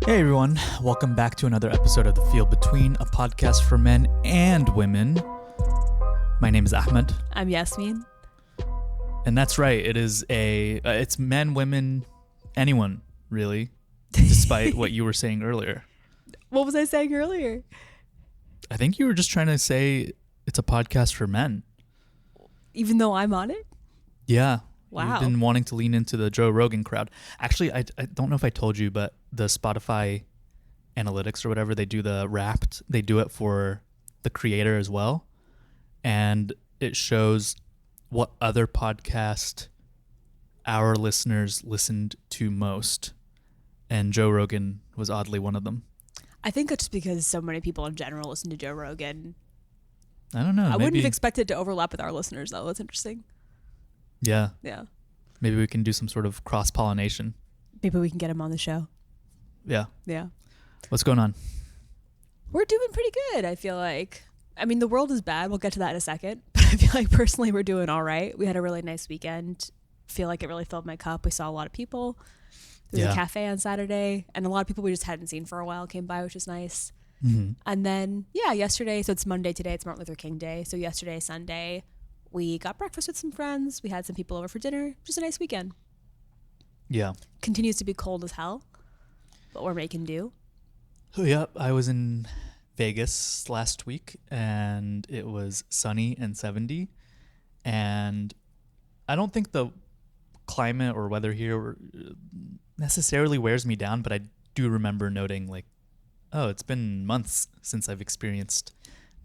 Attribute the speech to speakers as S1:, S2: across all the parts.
S1: Hey everyone, welcome back to another episode of The Field Between, a podcast for men and women. My name is Ahmed.
S2: I'm Yasmin.
S1: And that's right, it's men, women, anyone, really, despite what you were saying earlier.
S2: What was I saying earlier?
S1: I think you were just trying to say it's a podcast for men.
S2: Even though I'm on it?
S1: Yeah.
S2: Wow.
S1: You've been wanting to lean into the Joe Rogan crowd. Actually, I don't know if I told you, but the Spotify analytics or whatever, they do the Wrapped. They do it for the creator as well. And it shows what other podcast our listeners listened to most. And Joe Rogan was oddly one of them.
S2: I think it's because so many people in general listen to Joe Rogan.
S1: I don't know.
S2: I wouldn't have expected to overlap with our listeners, though. That's interesting.
S1: Yeah.
S2: Yeah.
S1: Maybe we can do some sort of cross-pollination.
S2: Maybe we can get him on the show.
S1: Yeah.
S2: Yeah.
S1: What's going on?
S2: We're doing pretty good, I feel like. I mean, the world is bad. We'll get to that in a second. But I feel like personally we're doing all right. We had a really nice weekend. Feel like it really filled my cup. We saw a lot of people. There was a cafe on Saturday. And a lot of people we just hadn't seen for a while came by, which was nice.
S1: Mm-hmm.
S2: And then, yesterday. So it's Monday today. It's Martin Luther King Day. So yesterday, Sunday, we got breakfast with some friends. We had some people over for dinner. Just a nice weekend.
S1: Yeah.
S2: Continues to be cold as hell, but we're making do.
S1: Oh, yeah. I was in Vegas last week, and it was sunny and 70. And I don't think the climate or weather here necessarily wears me down, but I do remember noting, like, oh, it's been months since I've experienced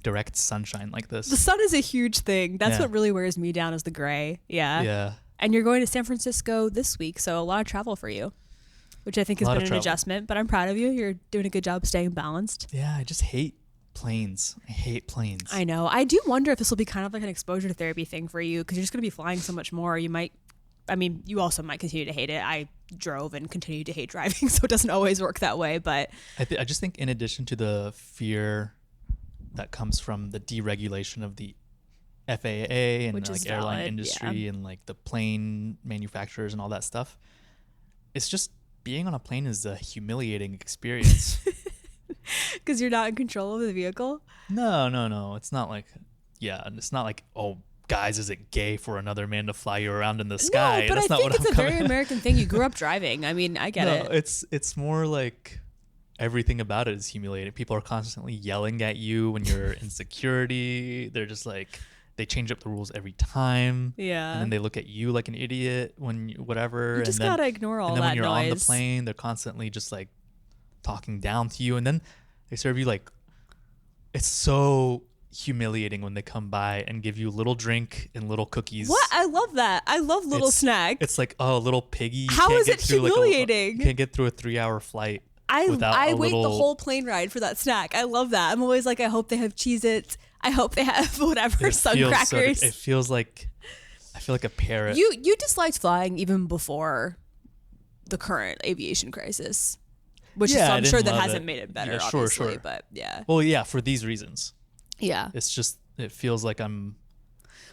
S1: direct sunshine like this.
S2: The sun is a huge thing. That's what really wears me down is the gray. Yeah.
S1: Yeah.
S2: And you're going to San Francisco this week, so a lot of travel for you, which I think has been an adjustment, but I'm proud of you. You're doing a good job staying balanced.
S1: Yeah, I just hate planes. I hate planes.
S2: I know. I do wonder if this will be kind of like an exposure therapy thing for you, because you're just going to be flying so much more. You also might continue to hate it. I drove and continue to hate driving, so it doesn't always work that way, but
S1: I just think in addition to the fear that comes from the deregulation of the FAA and like airline industry and like the plane manufacturers and all that stuff, it's just being on a plane is a humiliating experience.
S2: Because you're not in control of the vehicle?
S1: No. It's not like, it's not like, oh, guys, is it gay for another man to fly you around in the sky?
S2: No, but I think it's a very American thing. You grew up driving. I mean, I get it.
S1: It's more like everything about it is humiliating. People are constantly yelling at you when you're in security. They're just like, they change up the rules every time.
S2: Yeah.
S1: And then they look at you like an idiot when whatever.
S2: You just gotta ignore all that noise.
S1: And then when you're on the plane, they're constantly just like talking down to you. And then they serve you like, it's so humiliating when they come by and give you a little drink and little cookies.
S2: What? I love that. I love little snacks.
S1: It's like, oh, little piggy.
S2: How is it humiliating?
S1: You can't get through a 3-hour flight.
S2: I wait the whole plane ride for that snack. I love that. I'm always like, I hope they have Cheez-Its. I hope they have whatever, sun crackers.
S1: It feels like, I feel like a parrot.
S2: You disliked flying even before the current aviation crisis, which I'm sure that hasn't made it better, obviously. Sure. But yeah.
S1: Well, yeah, for these reasons.
S2: Yeah.
S1: It's just, it feels like I'm.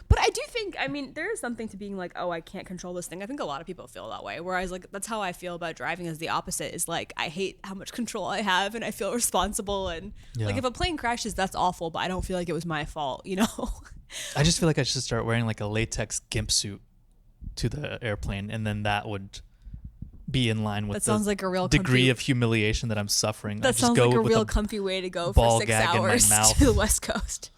S2: But I do think, there is something to being like, oh, I can't control this thing. I think a lot of people feel that way. Whereas, like, that's how I feel about driving is the opposite. Is like, I hate how much control I have and I feel responsible. And like, if a plane crashes, that's awful, but I don't feel like it was my fault, you know?
S1: I just feel like I should start wearing like a latex gimp suit to the airplane. And then that would be in line with
S2: that sounds like a real
S1: degree of humiliation that I'm suffering.
S2: That sounds like a real comfy way to go for 6 hours to the West Coast.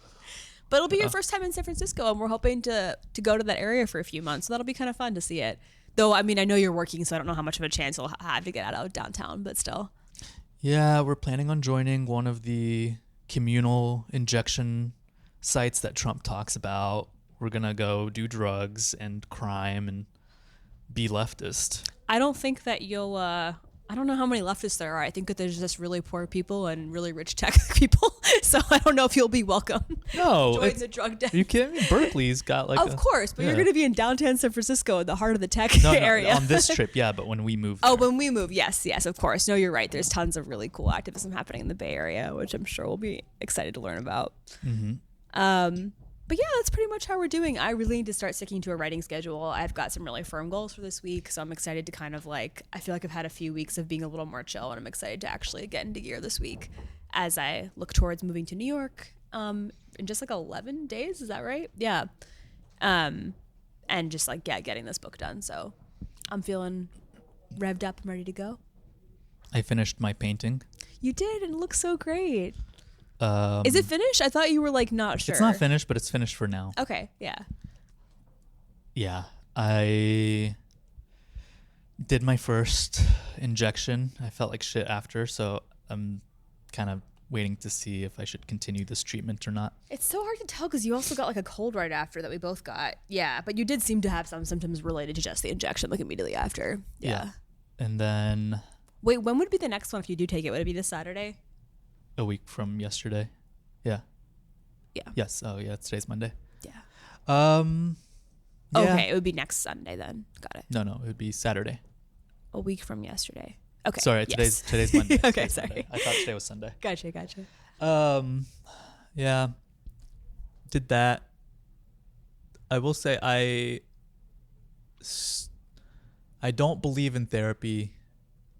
S2: But it'll be your first time in San Francisco, and we're hoping to go to that area for a few months. So that'll be kind of fun to see it. Though, I know you're working, so I don't know how much of a chance you'll have to get out of downtown, but still.
S1: Yeah, we're planning on joining one of the communal injection sites that Trump talks about. We're going to go do drugs and crime and be leftist.
S2: I don't think that you'll... I don't know how many leftists there are. I think that there's just really poor people and really rich tech people. So I don't know if you'll be welcome.
S1: No.
S2: Join the drug den.
S1: Are you kidding me? Berkeley's got like
S2: Of course, but you're going to be in downtown San Francisco in the heart of the tech area.
S1: On this trip, yeah, but when we move
S2: there. Oh, when we move, yes, of course. No, you're right. There's tons of really cool activism happening in the Bay Area, which I'm sure we'll be excited to learn about.
S1: Mm-hmm.
S2: But But yeah, that's pretty much how we're doing. I really need to start sticking to a writing schedule. I've got some really firm goals for this week, so I'm excited to kind of like, I feel like I've had a few weeks of being a little more chill, and I'm excited to actually get into gear this week as I look towards moving to New York in just like 11 days. Is that right? Yeah. And just like, yeah, getting this book done. So I'm feeling revved up and ready to go.
S1: I finished my painting.
S2: You did, and it looks so great. Is it finished? I thought you were like not sure.
S1: It's not finished, but it's finished for now.
S2: Okay, yeah.
S1: Yeah, I did my first injection. I felt like shit after, so I'm kind of waiting to see if I should continue this treatment or not.
S2: It's so hard to tell because you also got like a cold right after that we both got. Yeah, but you did seem to have some symptoms related to just the injection like immediately after. Yeah.
S1: And then...
S2: Wait, when would be the next one if you do take it? Would it be this Saturday?
S1: A week from yesterday. Yeah.
S2: Yeah.
S1: Yes. Oh, yeah. Today's Monday.
S2: Yeah.
S1: Yeah.
S2: Okay, it would be next Sunday then. Got it.
S1: No, it would be Saturday.
S2: A week from yesterday. Okay.
S1: Sorry,
S2: yes.
S1: today's Monday.
S2: Okay,
S1: today's
S2: sorry.
S1: Monday. I thought today was Sunday.
S2: Gotcha.
S1: Yeah. Did that. I will say I don't believe in therapy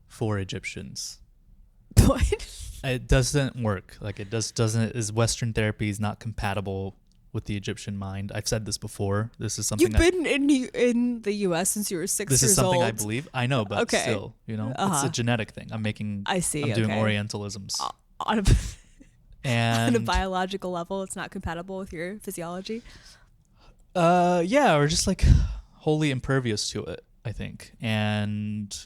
S1: for Egyptians.
S2: What?
S1: It doesn't work. Like it doesn't. Is Western therapy is not compatible with the Egyptian mind. I've said this before. This is something
S2: you've been in the U.S. since you were 6 years old.
S1: This is something I believe. I know, but
S2: okay.
S1: still, it's a genetic thing. I'm doing Orientalisms.
S2: On
S1: and
S2: on a biological level, it's not compatible with your physiology.
S1: Yeah, or just like wholly impervious to it, I think. And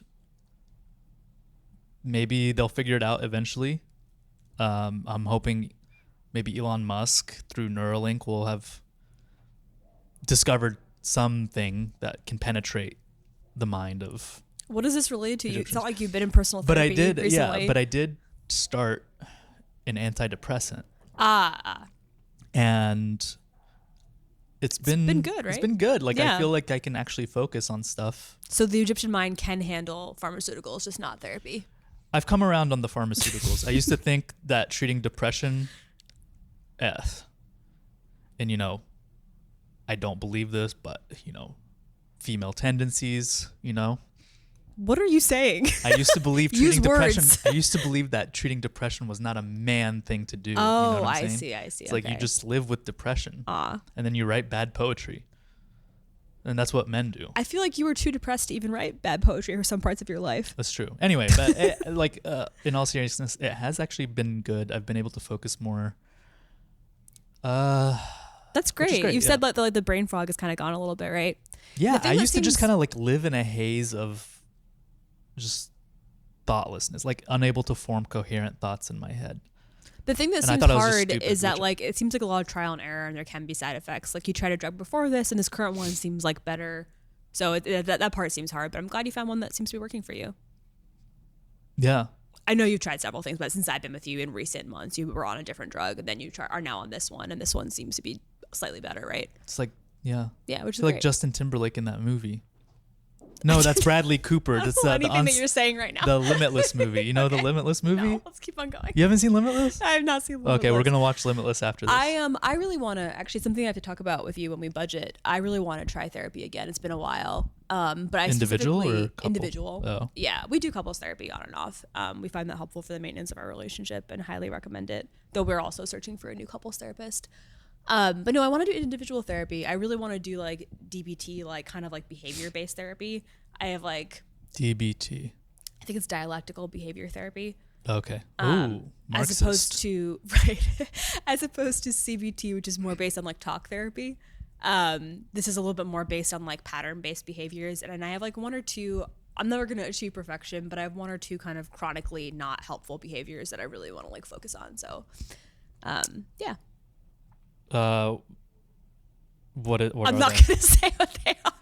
S1: maybe they'll figure it out eventually. I'm hoping maybe Elon Musk through Neuralink will have discovered something that can penetrate the mind of.
S2: What is this related to?
S1: Egyptians.
S2: It's not like you've been in personal therapy recently.
S1: Yeah, but I did start an antidepressant. And it's been
S2: good, right?
S1: It's been good. Like
S2: yeah.
S1: I feel like I can actually focus on stuff.
S2: So the Egyptian mind can handle pharmaceuticals, just not therapy.
S1: I've come around on the pharmaceuticals. I used to think that treating depression, and I don't believe this, but female tendencies,
S2: What are you saying?
S1: I used to believe treating depression.
S2: Words.
S1: I used to believe that treating depression was not a man thing to do.
S2: Oh,
S1: you know what I'm
S2: I
S1: saying?
S2: see.
S1: It's like you just live with depression, and then you write bad poetry, and that's what men do.
S2: I feel like you were too depressed to even write bad poetry for some parts of your life.
S1: That's true. Anyway, but in all seriousness, it has actually been good. I've been able to focus more.
S2: That's great. You've said like the brain fog has kind of gone a little bit, right?
S1: Yeah, I used to just kind of like live in a haze of just thoughtlessness, like unable to form coherent thoughts in my head.
S2: The thing that seems hard is that like it seems like a lot of trial and error, and there can be side effects. Like you tried a drug before this, and this current one seems like better. So that part seems hard, but I'm glad you found one that seems to be working for you.
S1: Yeah.
S2: I know you've tried several things, but since I've been with you in recent months, you were on a different drug, and then you are now on this one, and this one seems to be slightly better, right?
S1: It's like, yeah.
S2: Yeah, which is
S1: like
S2: great.
S1: Justin Timberlake in that movie. No, that's Bradley Cooper. That's
S2: anything that you're saying right now.
S1: The Limitless movie. You know the Limitless movie?
S2: No, let's keep on going.
S1: You haven't seen Limitless?
S2: I have not seen Limitless.
S1: Okay, we're gonna watch Limitless after this.
S2: I really want to actually something I have to talk about with you when we budget. I really want to try therapy again. It's been a while. But I
S1: individual or couple?
S2: Individual.
S1: Oh.
S2: Yeah, we do couples therapy on and off. We find that helpful for the maintenance of our relationship and highly recommend it. Though we're also searching for a new couples therapist. But no, I want to do individual therapy. I really want to do like DBT, like kind of like behavior based therapy. I have like
S1: DBT.
S2: I think it's dialectical behavior therapy.
S1: Okay. Ooh, Marxist.
S2: As opposed to as opposed to CBT, which is more based on like talk therapy. This is a little bit more based on like pattern based behaviors, and I have like one or two. I'm never going to achieve perfection, but I have one or two kind of chronically not helpful behaviors that I really want to like focus on. So, yeah.
S1: What
S2: I'm not going to say what they are.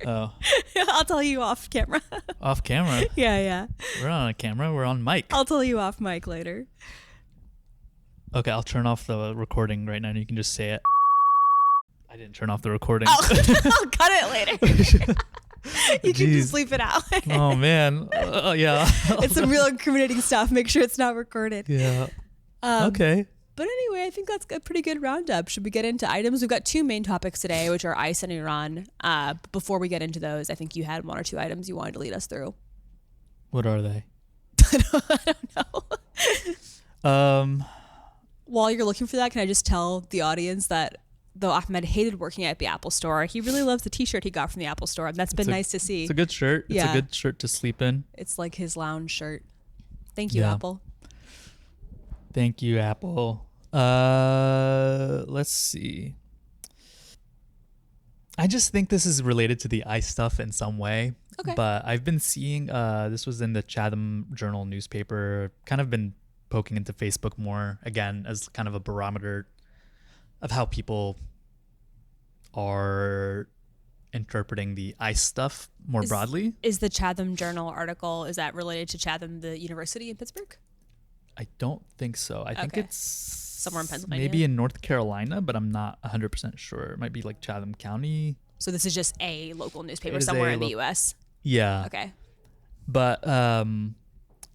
S1: Oh.
S2: I'll tell you off camera.
S1: Off camera?
S2: Yeah.
S1: We're not on a camera. We're on mic.
S2: I'll tell you off mic later.
S1: Okay, I'll turn off the recording right now and you can just say it. I didn't turn off the recording.
S2: I'll cut it later. You can just leave it out.
S1: Oh, man. Yeah.
S2: It's some real incriminating stuff. Make sure it's not recorded.
S1: Yeah. Okay.
S2: But anyway, I think that's a pretty good roundup. Should we get into items? We've got two main topics today, which are ICE and Iran. Before we get into those, I think you had one or two items you wanted to lead us through.
S1: What are they?
S2: I don't know. While you're looking for that, can I just tell the audience that though Ahmed hated working at the Apple Store, he really loves the t-shirt he got from the Apple Store, and that's been nice to see.
S1: It's a good shirt.
S2: Yeah.
S1: It's a good shirt to sleep in.
S2: It's like his lounge shirt. Thank you, Apple.
S1: Thank you, Apple. Let's see. I just think this is related to the ICE stuff in some way.
S2: Okay.
S1: But I've been seeing, this was in the Chatham Journal newspaper, kind of been poking into Facebook more, again, as kind of a barometer of how people are interpreting the ICE stuff more broadly.
S2: Is the Chatham Journal article, is that related to Chatham, the university in Pittsburgh?
S1: I don't think so. I think it's
S2: somewhere in Pennsylvania.
S1: Maybe in North Carolina, but I'm not 100% sure. It might be like Chatham County.
S2: So this is just a local newspaper somewhere in the U.S.?
S1: Yeah.
S2: Okay.
S1: But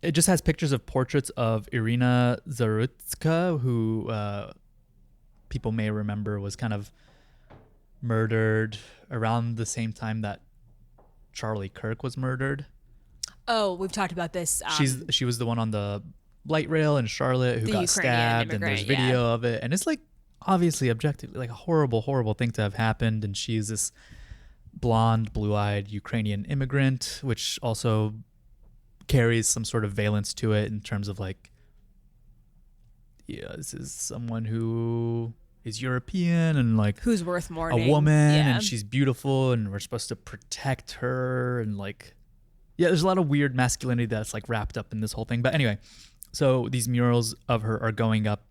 S1: it just has pictures of portraits of Irina Zarutska, who people may remember was kind of murdered around the same time that Charlie Kirk was murdered.
S2: Oh, we've talked about this.
S1: She was the one on the light rail in Charlotte who got stabbed, and there's video of it, and it's like obviously objectively like a horrible, horrible thing to have happened. And she's this blonde, blue-eyed Ukrainian immigrant, which also carries some sort of valence to it in terms of like, yeah, this is someone who is European and like
S2: who's worth mourning,
S1: a woman, and she's beautiful, and we're supposed to protect her, and like, yeah, there's a lot of weird masculinity that's like wrapped up in this whole thing. But anyway, so these murals of her are going up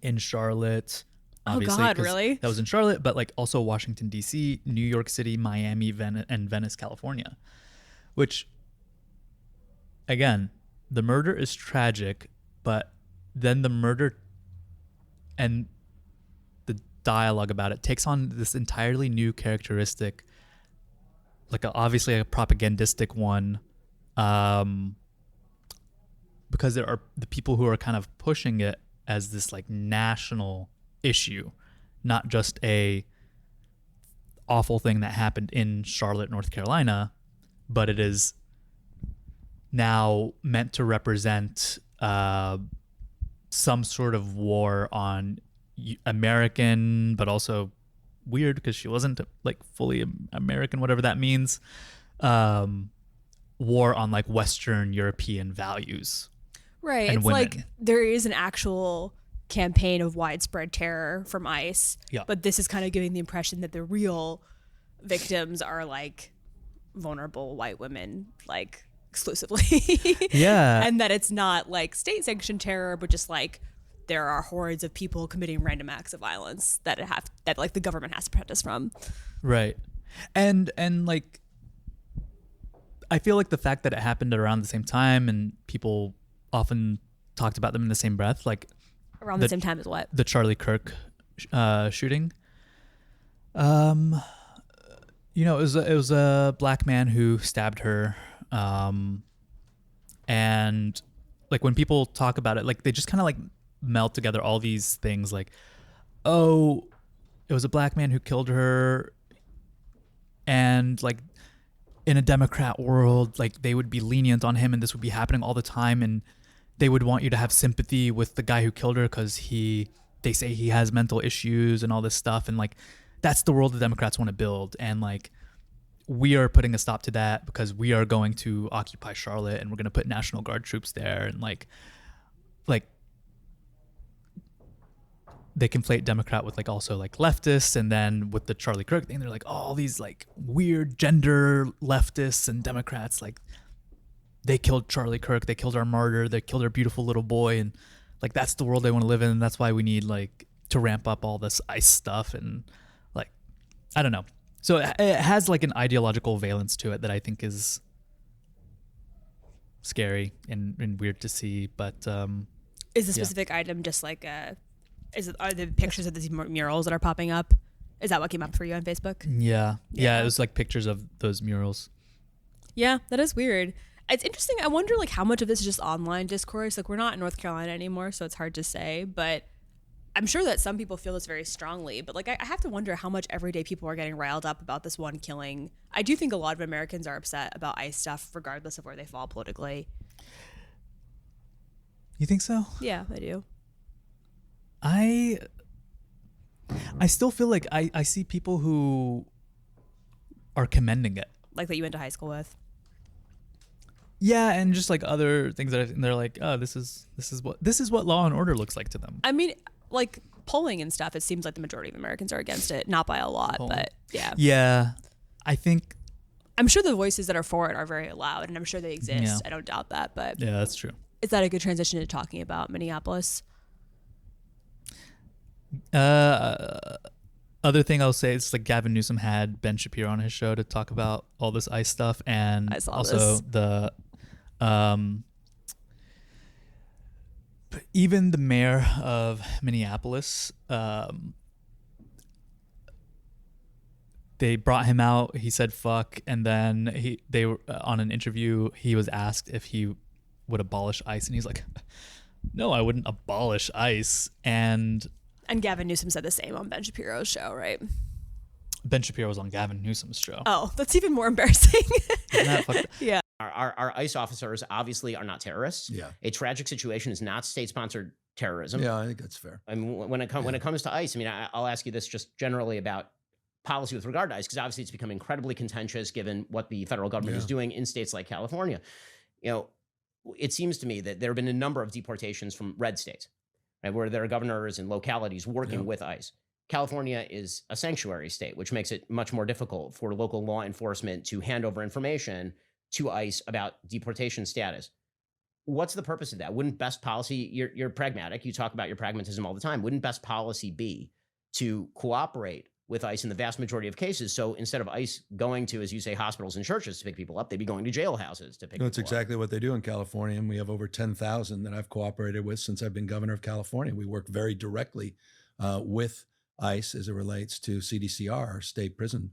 S1: in Charlotte. Obviously,
S2: oh God, really?
S1: That was in Charlotte, but like also Washington D.C., New York City, Miami, and Venice, California. Which, again, the murder is tragic, but then the murder and the dialogue about it takes on this entirely new characteristic, like obviously a propagandistic one, because there are the people who are kind of pushing it as this like national issue, not just a awful thing that happened in Charlotte, North Carolina, but it is now meant to represent some sort of war on American, but also weird because she wasn't like fully American, whatever that means, war on like Western European values.
S2: Right. It's women. Like there is an actual campaign of widespread terror from ICE, but this is kind of giving the impression that the real victims are like vulnerable white women, like exclusively.
S1: Yeah.
S2: And that it's not like state sanctioned terror, but just like there are hordes of people committing random acts of violence that like the government has to protect us from.
S1: Right. And like I feel like the fact that it happened around the same time and people often talked about them in the same breath, like
S2: around the same time as what?
S1: The Charlie Kirk shooting. You know, it was a black man who stabbed her. And like when people talk about it, like they just kind of like meld together all these things like, oh, it was a black man who killed her. And like in a Democrat world, like they would be lenient on him and this would be happening all the time. And they would want you to have sympathy with the guy who killed her because they say he has mental issues and all this stuff. And like, that's the world the Democrats want to build. And like, we are putting a stop to that because we are going to occupy Charlotte and we're going to put National Guard troops there. And like they conflate Democrat with like also like leftists. And then with the Charlie Kirk thing, they're like, oh, all these like weird gender leftists and Democrats, like they killed Charlie Kirk, they killed our martyr, they killed our beautiful little boy. And like, that's the world they want to live in. And that's why we need like to ramp up all this ICE stuff. And like, I don't know. So it has like an ideological valence to it that I think is scary and weird to see. But
S2: is the specific item just like are the pictures of these murals that are popping up? Is that what came up for you on Facebook?
S1: Yeah, it was like pictures of those murals.
S2: Yeah, that is weird. It's interesting. I wonder like how much of this is just online discourse. Like we're not in North Carolina anymore, so it's hard to say, but I'm sure that some people feel this very strongly, but like I have to wonder how much everyday people are getting riled up about this one killing. I do think a lot of Americans are upset about ICE stuff regardless of where they fall politically.
S1: You think so?
S2: Yeah, I do.
S1: I still feel like I see people who are commending it.
S2: Like that you went to high school with.
S1: Yeah, and just like other things that they're like, oh, this is what law and order looks like to them.
S2: I mean, like polling and stuff, it seems like the majority of Americans are against it, not by a lot, but yeah.
S1: Yeah, I think
S2: I'm sure the voices that are for it are very loud, and I'm sure they exist.
S1: Yeah.
S2: I don't doubt that, but
S1: yeah, that's true.
S2: is that a good transition to talking about Minneapolis?
S1: Other thing I'll say is like Gavin Newsom had Ben Shapiro on his show to talk about all this ICE stuff, and
S2: I saw
S1: also
S2: this.
S1: the even the mayor of Minneapolis, they brought him out. He said "fuck," and then they were on an interview. He was asked if he would abolish ICE, and he's like, "No, I wouldn't abolish ICE." And
S2: Gavin Newsom said the same on Ben Shapiro's show, right?
S1: Ben Shapiro was on Gavin Newsom's show.
S2: Oh, that's even more embarrassing.
S1: Isn't that fucked up?
S2: Yeah.
S3: Our ICE officers obviously are not terrorists.
S4: Yeah.
S3: A tragic situation is not state-sponsored terrorism.
S4: Yeah, I think that's fair.
S3: I mean, when it comes to ICE, I mean, I'll ask you this just generally about policy with regard to ICE, because obviously it's become incredibly contentious given what the federal government is doing in states like California. You know, it seems to me that there have been a number of deportations from red states, right, where there are governors and localities working with ICE. California is a sanctuary state, which makes it much more difficult for local law enforcement to hand over information to ICE about deportation status. What's the purpose of that? Wouldn't best policy, you're pragmatic, you talk about your pragmatism all the time, wouldn't best policy be to cooperate with ICE in the vast majority of cases? So instead of ICE going to, as you say, hospitals and churches to pick people up, they'd be going to jailhouses to pick people up.
S4: That's exactly what they do in California, and we have over 10,000 that I've cooperated with since I've been governor of California. We work very directly with ICE as it relates to CDCR, our state prison.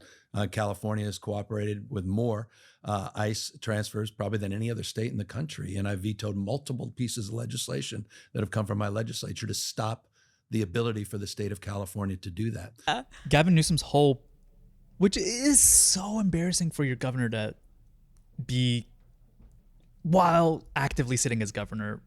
S4: California has cooperated with more ICE transfers probably than any other state in the country. And I vetoed multiple pieces of legislation that have come from my legislature to stop the ability for the state of California to do that.
S1: Gavin Newsom's whole, which is so embarrassing for your governor to be, while actively sitting as governor,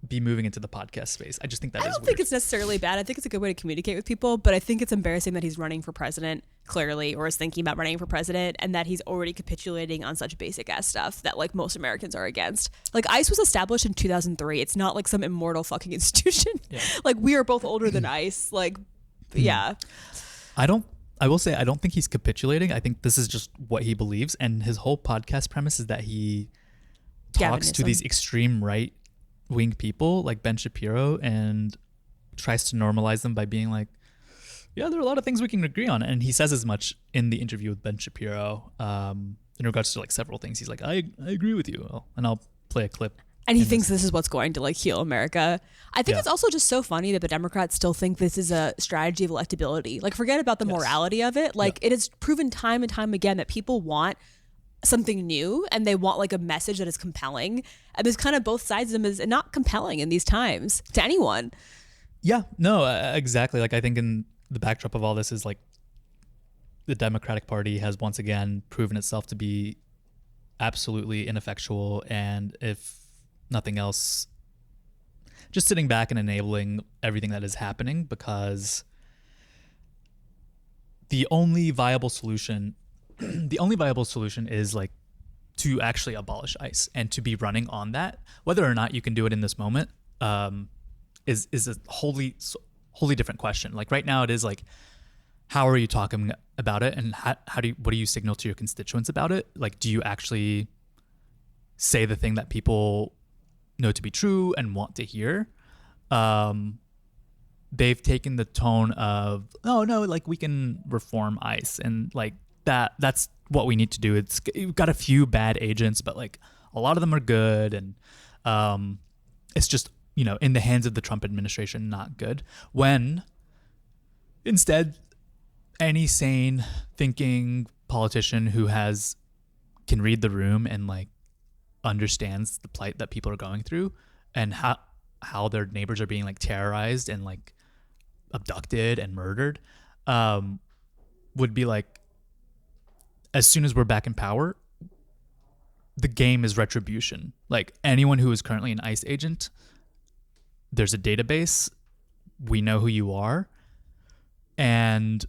S1: be moving into the podcast space. I just think that is weird.
S2: I don't think it's necessarily bad. I think it's a good way to communicate with people, but I think it's embarrassing that he's running for president, clearly, or is thinking about running for president, and that he's already capitulating on such basic ass stuff that like most Americans are against. Like ICE was established in 2003. It's not like some immortal fucking institution.
S1: Yeah.
S2: Like we are both older than ICE. Like, yeah.
S1: I will say, I don't think he's capitulating. I think this is just what he believes. And his whole podcast premise is that he talks to these extreme right-wing people like Ben Shapiro and tries to normalize them by being like, yeah, there are a lot of things we can agree on. And he says as much in the interview with Ben Shapiro in regards to like several things. He's like, I agree with you. And I'll play a clip.
S2: And he thinks this is what's going to like heal America. I think it's also just so funny that the Democrats still think this is a strategy of electability. Like forget about the morality of it. Like it is proven time and time again that people want something new and they want like a message that is compelling. And there's kind of both sides of them is not compelling in these times to anyone.
S1: Yeah, no, exactly. Like I think in the backdrop of all this is like the Democratic Party has once again proven itself to be absolutely ineffectual. And if nothing else, just sitting back and enabling everything that is happening, because the only viable solution is like to actually abolish ICE and to be running on that. Whether or not you can do it in this moment is a wholly different question. Like right now it is like, how are you talking about it, and what do you signal to your constituents about it? Like, do you actually say the thing that people know to be true and want to hear? They've taken the tone of, oh no, like we can reform ICE, and like that's what we need to do. We've got a few bad agents, but like a lot of them are good, and it's just, you know, in the hands of the Trump administration, not good. When instead, any sane thinking politician who can read the room and like understands the plight that people are going through and how their neighbors are being like terrorized and like abducted and murdered, would be like, as soon as we're back in power, the game is retribution. Like anyone who is currently an ICE agent, there's a database. We know who you are. And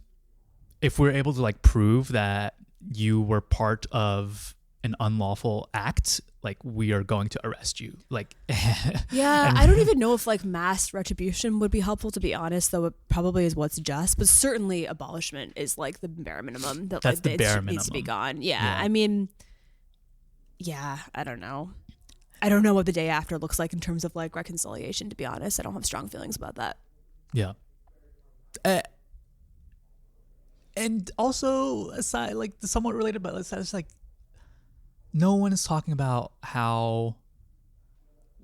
S1: if we're able to like prove that you were part of an unlawful act, like we are going to arrest you. Like,
S2: yeah, I don't even know if like mass retribution would be helpful, to be honest, though it probably is what's just, but certainly abolishment is like the bare minimum that
S1: that's
S2: like,
S1: the bare minimum.
S2: Needs to be gone. Yeah. I mean, yeah, I don't know. I don't know what the day after looks like in terms of like reconciliation, to be honest. I don't have strong feelings about that.
S1: Yeah. And also, aside, like somewhat related, but it's like no one is talking about how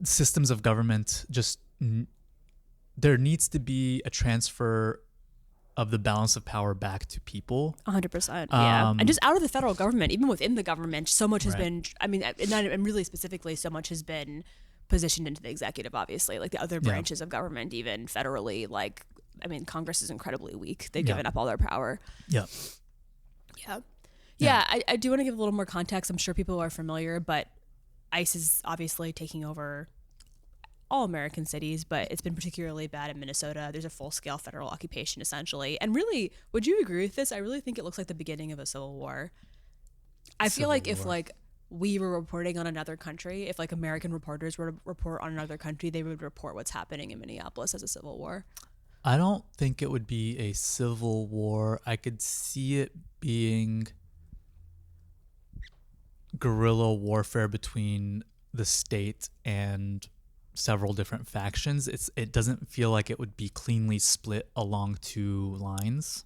S1: systems of government just there needs to be a transfer of the balance of power back to people.
S2: 100%. Yeah. And just out of the federal government, even within the government, so much has been, I mean, and really specifically, so much has been positioned into the executive, obviously, like the other branches of government, even federally, like, I mean, Congress is incredibly weak. They've given up all their power.
S1: Yeah.
S2: Yeah, I do want to give a little more context. I'm sure people are familiar, but ICE is obviously taking over all American cities, but it's been particularly bad in Minnesota. There's a full-scale federal occupation, essentially. And really, would you agree with this? I really think it looks like the beginning of a civil war. I feel like if like we were reporting on another country, if like American reporters were to report on another country, they would report what's happening in Minneapolis as a civil war.
S1: I don't think it would be a civil war. I could see it being guerrilla warfare between the state and several different factions. It doesn't feel like it would be cleanly split along two lines,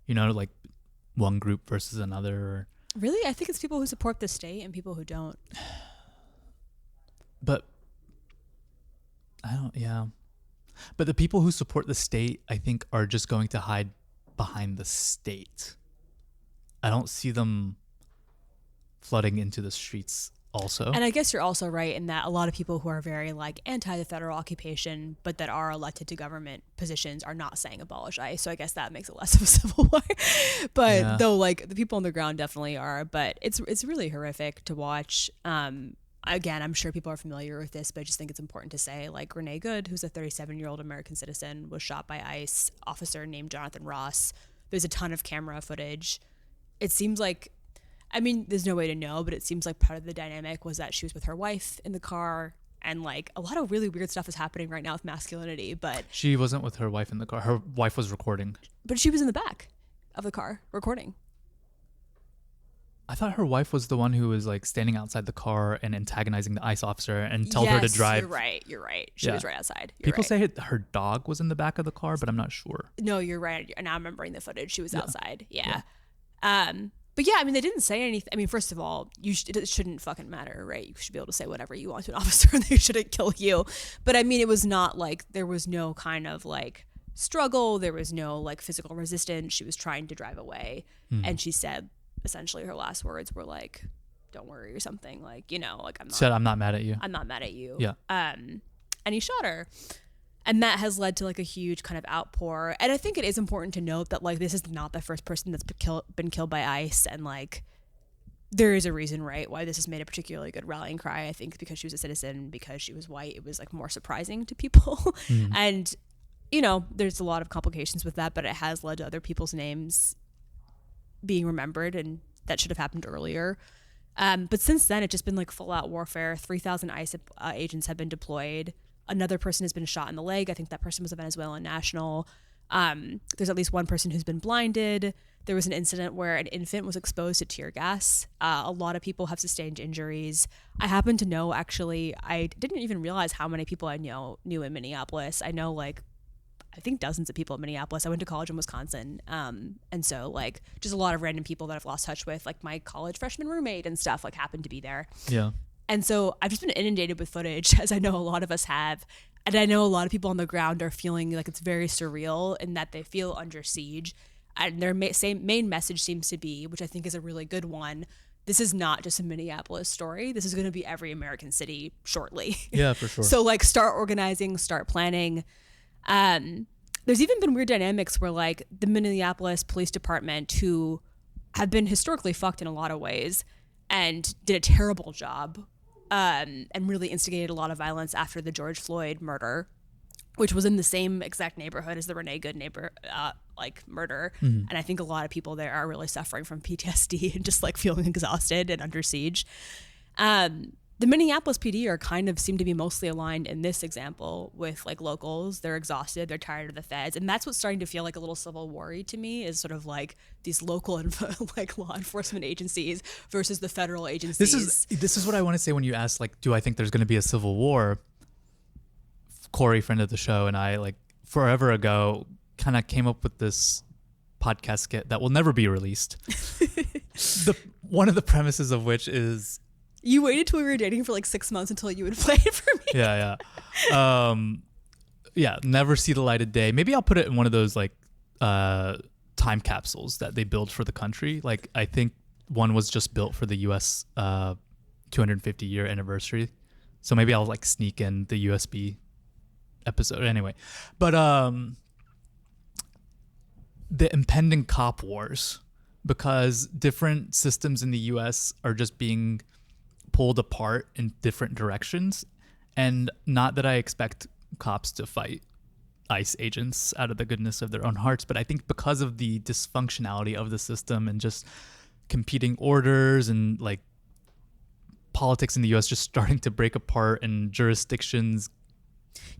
S1: you know, like one group versus another.
S2: Really? I think it's people who support the state and people who don't.
S1: But but the people who support the state, I think, are just going to hide behind the state. I don't see them flooding into the streets also.
S2: And I guess you're also right in that a lot of people who are very like anti the federal occupation, but that are elected to government positions are not saying abolish ICE. So I guess that makes it less of a civil war. But though like the people on the ground definitely are, but it's really horrific to watch. Again, I'm sure people are familiar with this, but I just think it's important to say, like, Renee Good, who's a 37-year-old American citizen, was shot by ICE officer named Jonathan Ross. There's a ton of camera footage. It seems like, I mean, there's no way to know, but it seems like part of the dynamic was that she was with her wife in the car, and like a lot of really weird stuff is happening right now with masculinity, but
S1: she wasn't with her wife in the car. Her wife was recording.
S2: But she was in the back of the car recording.
S1: I thought her wife was the one who was like standing outside the car and antagonizing the ICE officer and told her to drive.
S2: You're right. She was right outside.
S1: People say her dog was in the back of the car, but I'm not sure.
S2: No, you're right. Now I'm remembering the footage. She was outside. Yeah. But yeah, I mean, they didn't say anything. I mean, first of all, it shouldn't fucking matter, right? You should be able to say whatever you want to an officer and they shouldn't kill you. But I mean, it was not like there was no kind of like struggle. There was no like physical resistance. She was trying to drive away. And she said, essentially her last words were like, don't worry or something, like, you know, like I'm not
S1: mad at you.
S2: I'm not mad at you.
S1: Yeah.
S2: And he shot her. And that has led to like a huge kind of outpour. And I think it is important to note that like this is not the first person that's been killed by ICE, and like there is a reason, right, why this has made a particularly good rallying cry. I think because she was a citizen, because she was white, it was like more surprising to people. And you know, there's a lot of complications with that, but it has led to other people's names being remembered, and that should have happened earlier. But since then, it's just been like full out warfare. 3,000 ICE agents have been deployed. Another person has been shot in the leg. I think that person was a Venezuelan national. There's at least one person who's been blinded. There was an incident where an infant was exposed to tear gas. A lot of people have sustained injuries. I happen to know, actually, I didn't even realize how many people I knew in Minneapolis. I know like I think dozens of people in Minneapolis. I went to college in Wisconsin. And so like just a lot of random people that I've lost touch with, like my college freshman roommate and stuff, like happened to be there.
S1: Yeah.
S2: And so I've just been inundated with footage, as I know a lot of us have. And I know a lot of people on the ground are feeling like it's very surreal in that they feel under siege. And their main message seems to be, which I think is a really good one, this is not just a Minneapolis story. This is going to be every American city shortly.
S1: Yeah, for sure.
S2: So like start organizing, start planning. There's even been weird dynamics where like the Minneapolis Police Department, who have been historically fucked in a lot of ways and did a terrible job and really instigated a lot of violence after the George Floyd murder, which was in the same exact neighborhood as the Renee Good murder. And I think a lot of people there are really suffering from PTSD and just like feeling exhausted and under siege. The Minneapolis PD are kind of seem to be mostly aligned in this example with like locals. They're exhausted. They're tired of the feds. And that's what's starting to feel like a little civil war-y to me, is sort of like these local like law enforcement agencies versus the federal agencies.
S1: This is what I want to say when you ask, like, do I think there's going to be a civil war? Corey, friend of the show, and I, like, forever ago kind of came up with this podcast skit that will never be released. One of the premises of which is,
S2: you waited till we were dating for like 6 months until you would play it for me.
S1: Yeah, never see the light of day. Maybe I'll put it in one of those like time capsules that they build for the country. Like, I think one was just built for the U.S. 250 year anniversary. So maybe I'll like sneak in the USB episode anyway. But the impending cop wars, because different systems in the U.S. are just being pulled apart in different directions. And not that I expect cops to fight ICE agents out of the goodness of their own hearts, but I think because of the dysfunctionality of the system and just competing orders and like politics in the US just starting to break apart and jurisdictions.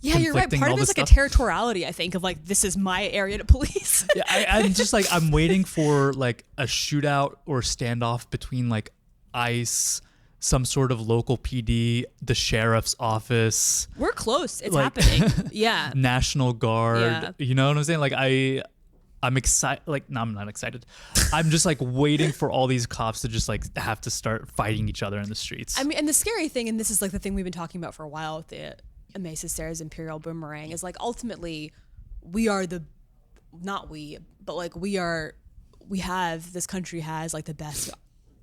S2: Yeah, you're right. Part of it is like a territoriality, I think, of like, this is my area to police.
S1: Yeah, I'm just like, I'm waiting for like a shootout or standoff between like ICE, some sort of local PD, the sheriff's office.
S2: We're close. It's
S1: like,
S2: happening. Yeah.
S1: National Guard.
S2: Yeah.
S1: You know what I'm saying? Like I'm excited. Like, no, I'm not excited. I'm just like waiting for all these cops to just like have to start fighting each other in the streets.
S2: I mean, and the scary thing, and this is like the thing we've been talking about for a while with the Amasa Sarah's Imperial Boomerang, is like ultimately we are this country has like the best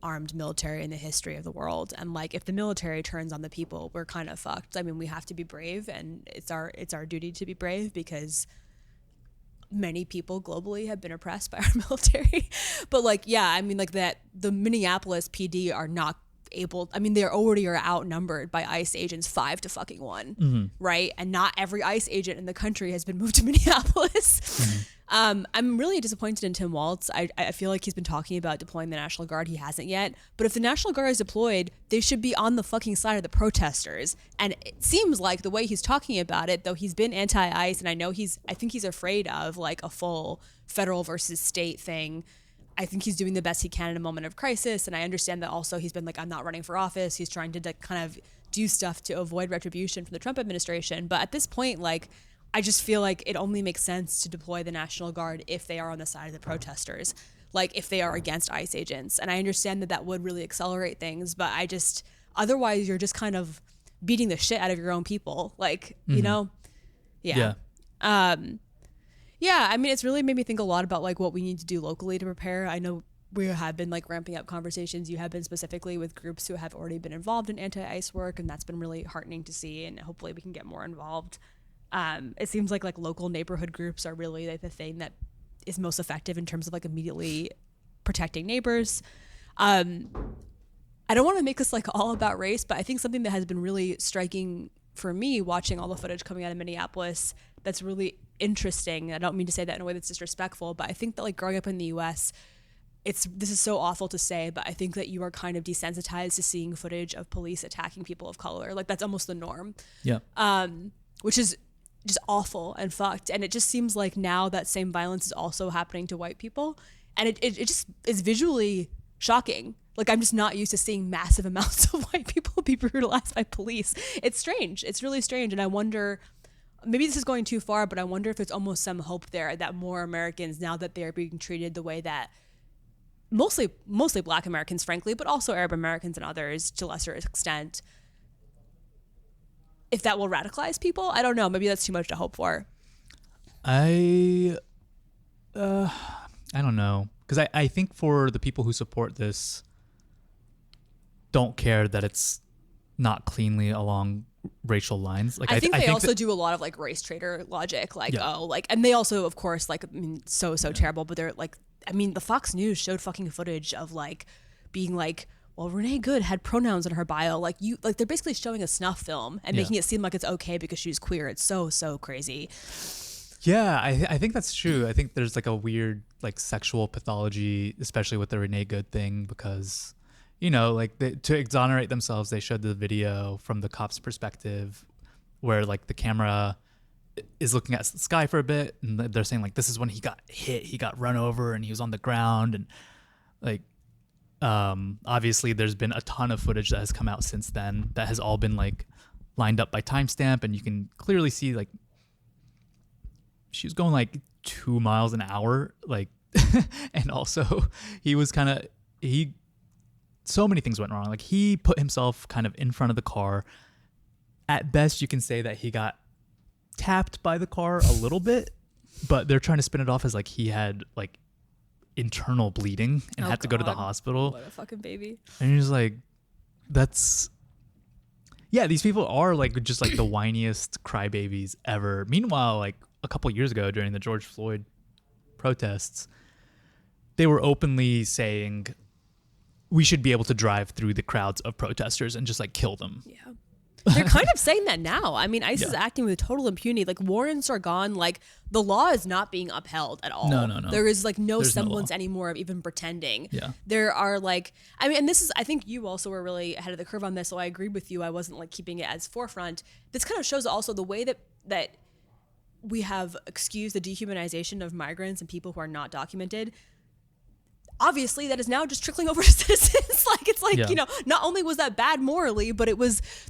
S2: armed military in the history of the world, and like if the military turns on the people, we're kind of fucked. I mean, we have to be brave, and it's our duty to be brave, because many people globally have been oppressed by our military. But like, yeah, I mean, like that the Minneapolis PD are not able, I mean, they already are outnumbered by ICE agents 5-1, right? And not every ICE agent in the country has been moved to Minneapolis. I'm really disappointed in Tim Walz. I feel like he's been talking about deploying the National Guard. He hasn't yet. But if the National Guard is deployed, they should be on the fucking side of the protesters. And it seems like the way he's talking about it, though he's been anti-ICE, and I think he's afraid of like a full federal versus state thing. I think he's doing the best he can in a moment of crisis. And I understand that also he's been like, I'm not running for office. He's trying to kind of do stuff to avoid retribution from the Trump administration. But at this point, like, I just feel like it only makes sense to deploy the National Guard if they are on the side of the protesters, like if they are against ICE agents. And I understand that would really accelerate things, but otherwise you're just kind of beating the shit out of your own people. Like, you know? Yeah. Yeah, I mean, it's really made me think a lot about like what we need to do locally to prepare. I know we have been like ramping up conversations. You have been specifically with groups who have already been involved in anti-ICE work, and that's been really heartening to see, and hopefully we can get more involved. It seems like local neighborhood groups are really like the thing that is most effective in terms of like immediately protecting neighbors. I don't want to make this like all about race, but I think something that has been really striking for me watching all the footage coming out of Minneapolis that's really interesting. I don't mean to say that in a way that's disrespectful, but I think that like growing up in the US, this is so awful to say, but I think that you are kind of desensitized to seeing footage of police attacking people of color. Like that's almost the norm. Yeah. Which is just awful and fucked. And it just seems like now that same violence is also happening to white people. And it just is visually shocking. Like I'm just not used to seeing massive amounts of white people be brutalized by police. It's strange. It's really strange. And I wonder, maybe this is going too far, but I wonder if there's almost some hope there that more Americans, now that they're being treated the way that mostly Black Americans, frankly, but also Arab Americans and others to a lesser extent, if that will radicalize people. I don't know. Maybe that's too much to hope for.
S1: I don't know. Because I think for the people who support this, don't care that it's not cleanly along racial lines. Like
S2: I think they
S1: think
S2: also do a lot of like race trader logic, like and they also, of course, like, I mean, so terrible, but they're like, I mean, the Fox News showed fucking footage of like being like, well, Renee Good had pronouns in her bio, like they're basically showing a snuff film and making it seem like it's okay because she's queer. It's so crazy.
S1: Yeah, I think that's true. I think there's like a weird like sexual pathology, especially with the Renee Good thing, because, you know, like to exonerate themselves, they showed the video from the cop's perspective where like the camera is looking at the sky for a bit, and they're saying like, this is when he got hit, he got run over and he was on the ground. And like, obviously there's been a ton of footage that has come out since then that has all been like lined up by timestamp, and you can clearly see like she was going like 2 miles an hour, like, and also so many things went wrong. Like he put himself kind of in front of the car. At best, you can say that he got tapped by the car a little bit, but they're trying to spin it off as like he had like internal bleeding and had to go to the hospital.
S2: What a fucking baby.
S1: And you're just like, these people are like just like the whiniest crybabies ever. Meanwhile, like a couple years ago during the George Floyd protests, they were openly saying we should be able to drive through the crowds of protesters and just like kill them.
S2: Yeah. They're kind of saying that now. I mean, ICE is acting with total impunity. Like warrants are gone. Like the law is not being upheld at all.
S1: No.
S2: There is like
S1: There's
S2: semblance anymore of even pretending.
S1: Yeah.
S2: There are like, I mean, and this is, I think you also were really ahead of the curve on this. So I agree with you. I wasn't like keeping it as forefront. This kind of shows also the way that we have excused the dehumanization of migrants and people who are not documented. Obviously, that is now just trickling over to citizens. You know, not only was that bad morally, but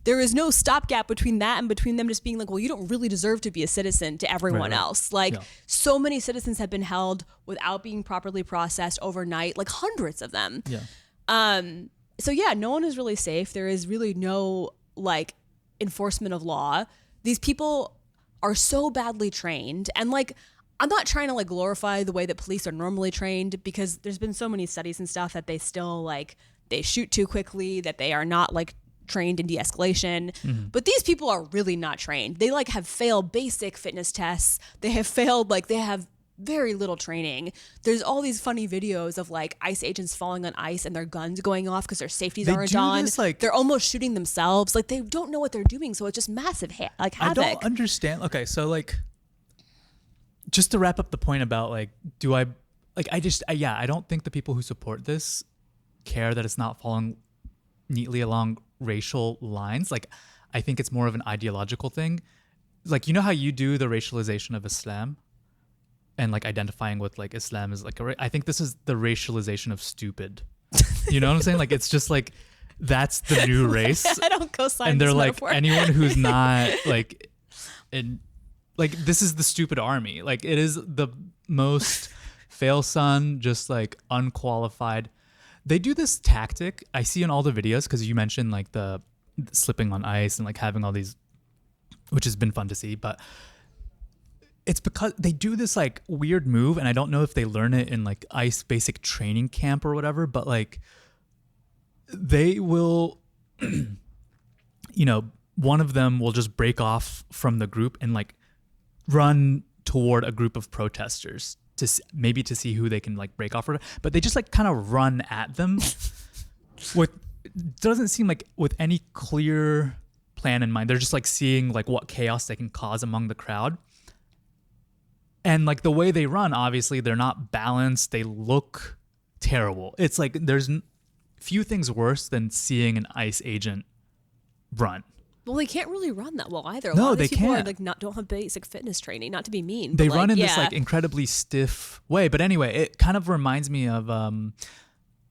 S2: there is no stopgap between that and between them just being like, well, you don't really deserve to be a citizen to everyone else. Like so many citizens have been held without being properly processed overnight, like hundreds of them.
S1: Yeah.
S2: So yeah, no one is really safe. There is really no like enforcement of law. These people are so badly trained, and like, I'm not trying to like glorify the way that police are normally trained, because there's been so many studies and stuff that they still like, they shoot too quickly, that they are not like trained in de-escalation. Mm-hmm. But these people are really not trained. They like have failed basic fitness tests. They have failed, like they have very little training. There's all these funny videos of like ICE agents falling on ice and their guns going off because their safeties aren't on. They're almost shooting themselves. Like they don't know what they're doing. So it's just massive havoc.
S1: I don't understand. Okay, so like, just to wrap up the point about like, I don't think the people who support this care that it's not following neatly along racial lines. Like, I think it's more of an ideological thing. Like, you know how you do the racialization of Islam and like identifying with like Islam is like, I think this is the racialization of stupid. You know what I'm saying? Like, it's just like, that's the new race.
S2: I don't co-sign
S1: and they're
S2: this
S1: like,
S2: metaphor.
S1: anyone who's not like, like, this is the stupid army. Like, it is the most fail son, just like unqualified. They do this tactic I see in all the videos, because you mentioned like the slipping on ice and like having all these, which has been fun to see, but it's because they do this like weird move, and I don't know if they learn it in like ICE basic training camp or whatever, but like they will, you know, one of them will just break off from the group and like run toward a group of protesters to see who they can like break off, but they just like kind of run at them with, doesn't seem like with any clear plan in mind. They're just like seeing like what chaos they can cause among the crowd. And like the way they run, obviously they're not balanced. They look terrible. It's like there's few things worse than seeing an ICE agent run.
S2: Well, they can't really run that well either.
S1: No,
S2: a lot of
S1: they
S2: these people
S1: can't.
S2: Are, like, don't have basic fitness training. Not to be mean,
S1: They
S2: but,
S1: run
S2: like,
S1: in this like incredibly stiff way. But anyway, it kind of reminds me of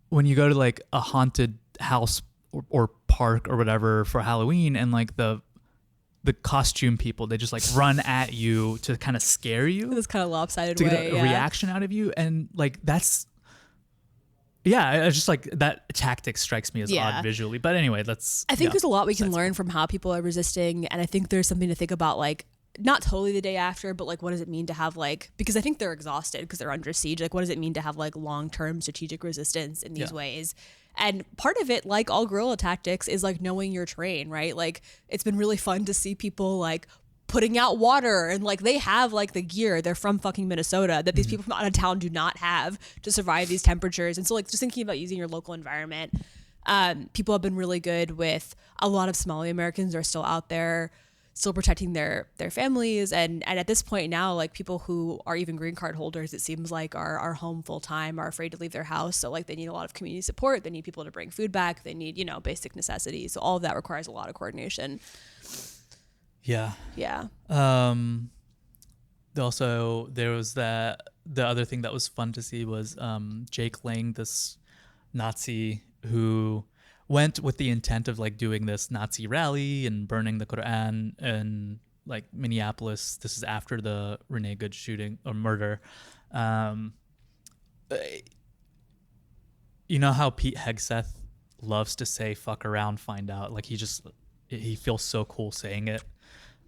S1: when you go to like a haunted house or park or whatever for Halloween, and like the costume people, they just like run at you to kind of scare you.
S2: This kind of lopsided
S1: to
S2: way,
S1: get a reaction out of you, and like that's. Yeah, it's just like that tactic strikes me as odd visually. But anyway,
S2: I think there's a lot we can learn from how people are resisting, and I think there's something to think about. Like, not totally the day after, but like, what does it mean to have like, because I think they're exhausted because they're under siege. Like, what does it mean to have like long-term strategic resistance in these ways? And part of it, like all guerrilla tactics, is like knowing your terrain, right? Like, it's been really fun to see people like putting out water, and like they have like the gear, they're from fucking Minnesota, that these people from out of town do not have to survive these temperatures. And so like just thinking about using your local environment, people have been really good with, a lot of Somali Americans are still out there still protecting their families, and at this point now, like people who are even green card holders, it seems like are home full time, are afraid to leave their house, so like they need a lot of community support, they need people to bring food back, they need, you know, basic necessities, so all of that requires a lot of coordination.
S1: Yeah. Also, there was the other thing that was fun to see was Jake Lang, this Nazi who went with the intent of like doing this Nazi rally and burning the Quran in like Minneapolis. This is after the Renee Good shooting or murder. You know how Pete Hegseth loves to say "fuck around, find out." Like he feels so cool saying it.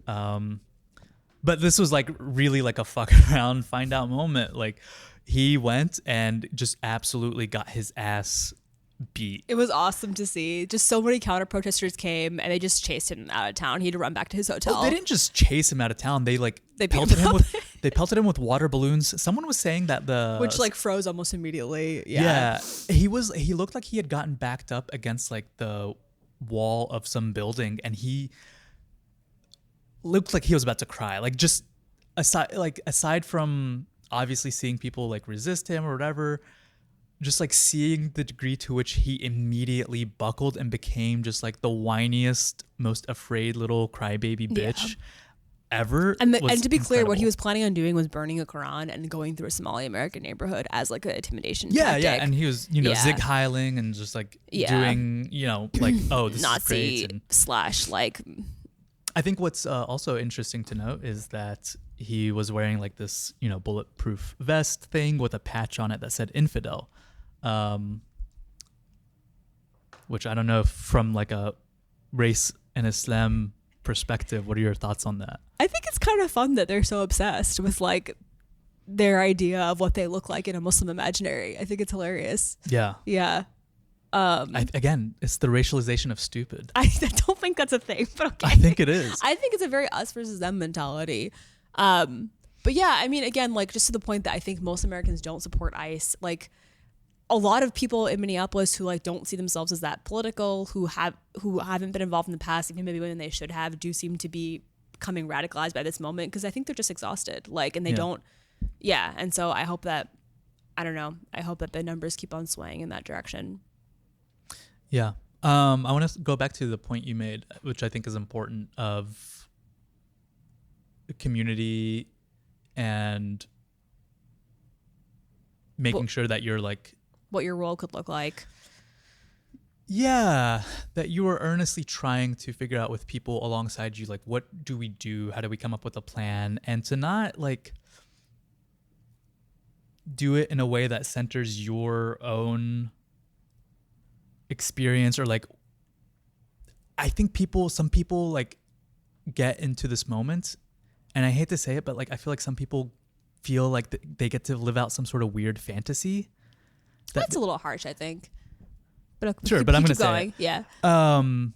S1: But this was like really like a fuck around, find out moment. Like he went and just absolutely got his ass beat.
S2: It was awesome to see. Just so many counter protesters came and they just chased him out of town. He had to run back to his hotel.
S1: Well, they didn't just chase him out of town. They pelted him with water balloons. Someone was saying that
S2: which like froze almost immediately.
S1: Yeah. He looked like he had gotten backed up against like the wall of some building, and he looked like he was about to cry. Like just aside from obviously seeing people like resist him or whatever, just like seeing the degree to which he immediately buckled and became just like the whiniest, most afraid little crybaby bitch ever.
S2: And to be clear, what he was planning on doing was burning a Quran and going through a Somali American neighborhood as like an intimidation tactic.
S1: Yeah, and he was, zig heiling and just like doing, like, oh, this
S2: Nazi
S1: is great.
S2: / like.
S1: I think what's also interesting to note is that he was wearing like this, bulletproof vest thing with a patch on it that said infidel. Which I don't know if from like a race and Islam perspective, what are your thoughts on that?
S2: I think it's kind of fun that they're so obsessed with like their idea of what they look like in a Muslim imaginary. I think it's hilarious.
S1: Yeah. Again, it's the racialization of stupid.
S2: I don't think that's a thing, but okay.
S1: I think it is.
S2: I think it's a very us versus them mentality. But yeah, I mean, again, like just to the point that I think most Americans don't support ICE. Like a lot of people in Minneapolis who like don't see themselves as that political, who haven't been involved in the past, even maybe when they should have, do seem to be becoming radicalized by this moment because I think they're just exhausted. Like, and they don't. Yeah, and so I hope that the numbers keep on swaying in that direction.
S1: Yeah. I want to go back to the point you made, which I think is important, of community and making sure that you're like,
S2: what your role could look like.
S1: Yeah, that you are earnestly trying to figure out with people alongside you, like, what do we do? How do we come up with a plan? And to not like do it in a way that centers your own experience, or like, I think some people like get into this moment, and I hate to say it, but like I feel like some people feel like they get to live out some sort of weird fantasy.
S2: That's a little harsh, I think. But
S1: sure, but I'm going to say
S2: it. Yeah.
S1: And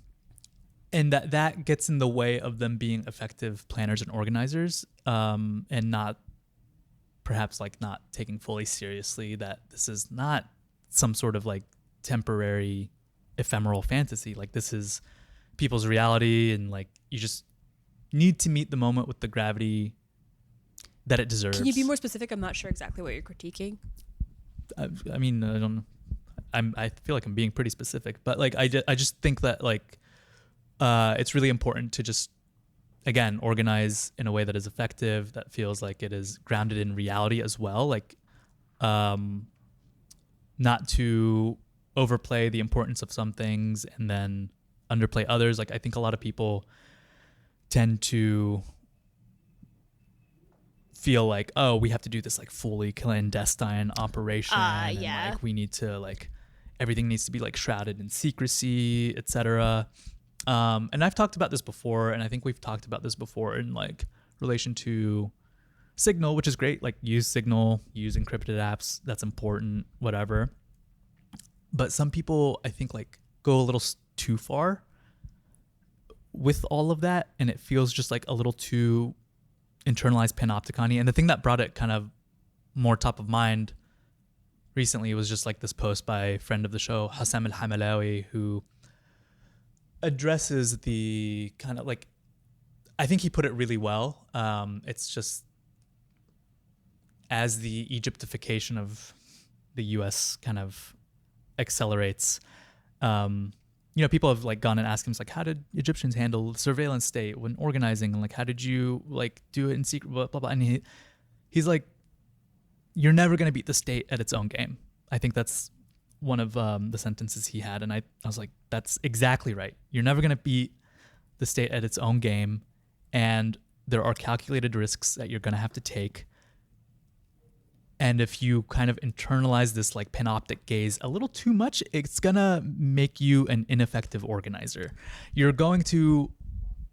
S1: that gets in the way of them being effective planners and organizers, and not perhaps like not taking fully seriously that this is not some sort of like temporary ephemeral fantasy. Like this is people's reality, and like you just need to meet the moment with the gravity that it deserves.
S2: Can you be more specific? I'm not sure exactly what you're critiquing.
S1: I mean, I don't know. I feel like I'm being pretty specific, but like I just think that like it's really important to just, again, organize in a way that is effective, that feels like it is grounded in reality as well. Like not to overplay the importance of some things and then underplay others. Like I think a lot of people tend to feel like, oh, we have to do this like fully clandestine operation, and like we need to like everything needs to be like shrouded in secrecy, etc. And I've talked about this before, and I think we've talked about this before in like relation to Signal, which is great. Like, use Signal, use encrypted apps. That's important, whatever. But some people, I think, like, go a little too far with all of that, and it feels just like a little too internalized panopticon-y. And the thing that brought it kind of more top of mind recently was just like this post by a friend of the show, Hassam al-Hamalawi, who addresses the kind of like, I think he put it really well. It's just, as the Egyptification of the US kind of accelerates, people have like gone and asked him, like, how did Egyptians handle the surveillance state when organizing? And like, how did you like do it in secret, blah, blah, blah. And he's like, you're never going to beat the state at its own game. I think that's one of the sentences he had. And I was like, that's exactly right. You're never going to beat the state at its own game. And there are calculated risks that you're going to have to take. And if you kind of internalize this like panoptic gaze a little too much, it's going to make you an ineffective organizer. You're going to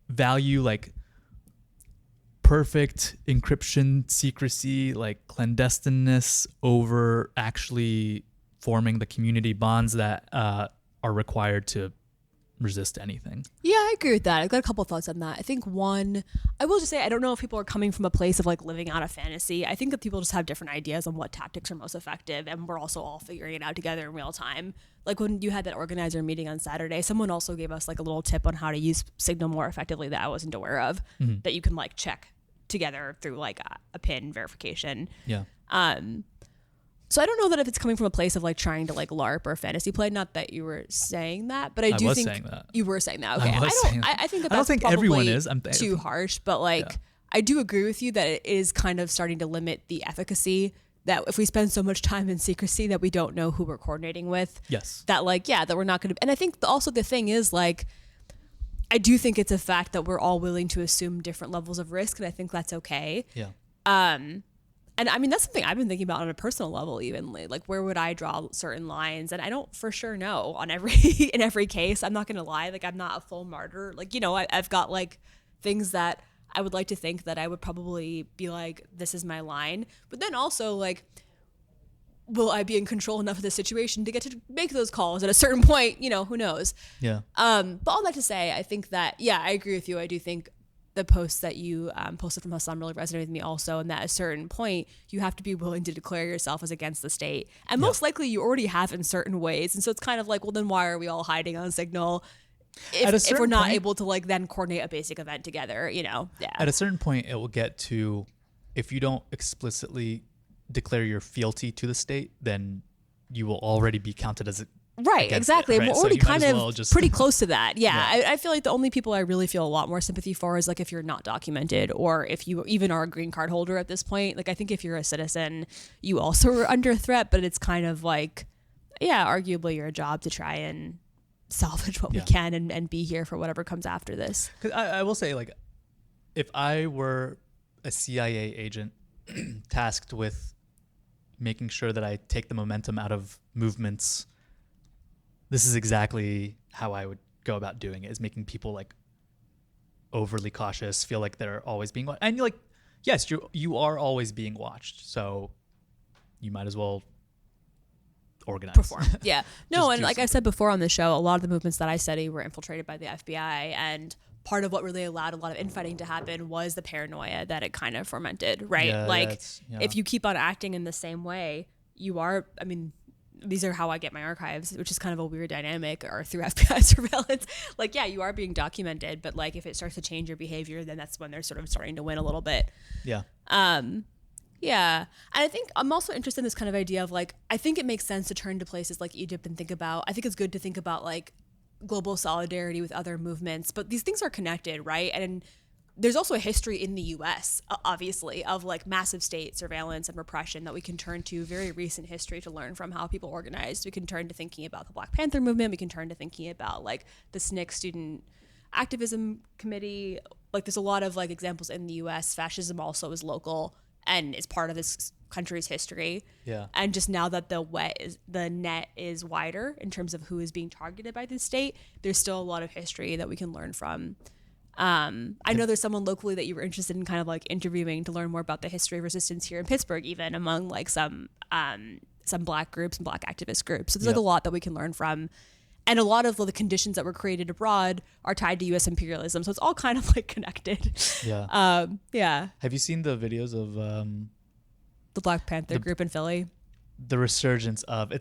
S1: value like perfect encryption, secrecy, like clandestineness over actually forming the community bonds that are required to resist anything.
S2: Yeah, I agree with that. I've got a couple of thoughts on that. I think one, I will just say, I don't know if people are coming from a place of like living out a fantasy. I think that people just have different ideas on what tactics are most effective, and we're also all figuring it out together in real time. Like when you had that organizer meeting on Saturday, someone also gave us like a little tip on how to use Signal more effectively that I wasn't aware of, that you can like check together through like a PIN verification.
S1: Yeah.
S2: So I don't know that if it's coming from a place of like trying to like LARP or fantasy play. Not that you were saying that, but I do think
S1: saying that.
S2: You were saying that. Okay, I think that
S1: I don't think
S2: probably
S1: everyone is.
S2: too harsh, but like I do agree with you that it is kind of starting to limit the efficacy. That if we spend so much time in secrecy that we don't know who we're coordinating with.
S1: Yes.
S2: That like that we're not going to. And I think also the thing is like, I do think it's a fact that we're all willing to assume different levels of risk, and I think that's okay.
S1: Yeah.
S2: And I mean, that's something I've been thinking about on a personal level, even like where would I draw certain lines? And I don't for sure know on in every case. I'm not going to lie. Like, I'm not a full martyr. Like, I've got like things that I would like to think that I would probably be like, this is my line. But then also like, will I be in control enough of the situation to get to make those calls at a certain point? Who knows?
S1: Yeah.
S2: But all that to say, I think that, I agree with you. I do think the post that you posted from Hassan really resonated with me also, and that at a certain point you have to be willing to declare yourself as against the state, and most likely you already have in certain ways. And so it's kind of like, well, then why are we all hiding on Signal if we're not able to like then coordinate a basic event together? At
S1: a certain point it will get to, if you don't explicitly declare your fealty to the state, then you will already be counted as
S2: right, exactly. Right? We're already kind of pretty close to that. Yeah. I feel like the only people I really feel a lot more sympathy for is like if you're not documented, or if you even are a green card holder at this point. Like, I think if you're a citizen, you also are under threat, but it's kind of like, arguably your job to try and salvage what we can and be here for whatever comes after this.
S1: Because I will say, like, if I were a CIA agent tasked with making sure that I take the momentum out of movements, this is exactly how I would go about doing it, is making people like overly cautious, feel like they're always being watched. And you're like, yes, you are always being watched. So you might as well organize.
S2: Perform. Yeah. No, and like I said before on the show, a lot of the movements that I study were infiltrated by the FBI, and part of what really allowed a lot of infighting to happen was the paranoia that it kind of fermented, right?
S1: Yeah,
S2: if you keep on acting in the same way, these are how I get my archives, which is kind of a weird dynamic, or through FBI surveillance. Like, you are being documented, but like if it starts to change your behavior, then that's when they're sort of starting to win a little bit.
S1: Yeah.
S2: And I think I'm also interested in this kind of idea of like, I think it makes sense to turn to places like Egypt and I think it's good to think about like global solidarity with other movements, but these things are connected, right? And there's also a history in the US, obviously, of like massive state surveillance and repression that we can turn to, very recent history to learn from how people organized. We can turn to thinking about the Black Panther movement. We can turn to thinking about like the SNCC Student Activism Committee. Like, there's a lot of like examples in the US. Fascism also is local and is part of this country's history.
S1: Yeah.
S2: And just now that the net is wider in terms of who is being targeted by the state, there's still a lot of history that we can learn from. I know there's someone locally that you were interested in kind of like interviewing to learn more about the history of resistance here in Pittsburgh, even among like some Black groups and Black activist groups. So there's like a lot that we can learn from. And a lot of the conditions that were created abroad are tied to U.S. imperialism. So it's all kind of like connected.
S1: Yeah.
S2: Yeah.
S1: Have you seen the videos of
S2: The Black Panther group in Philly?
S1: the resurgence of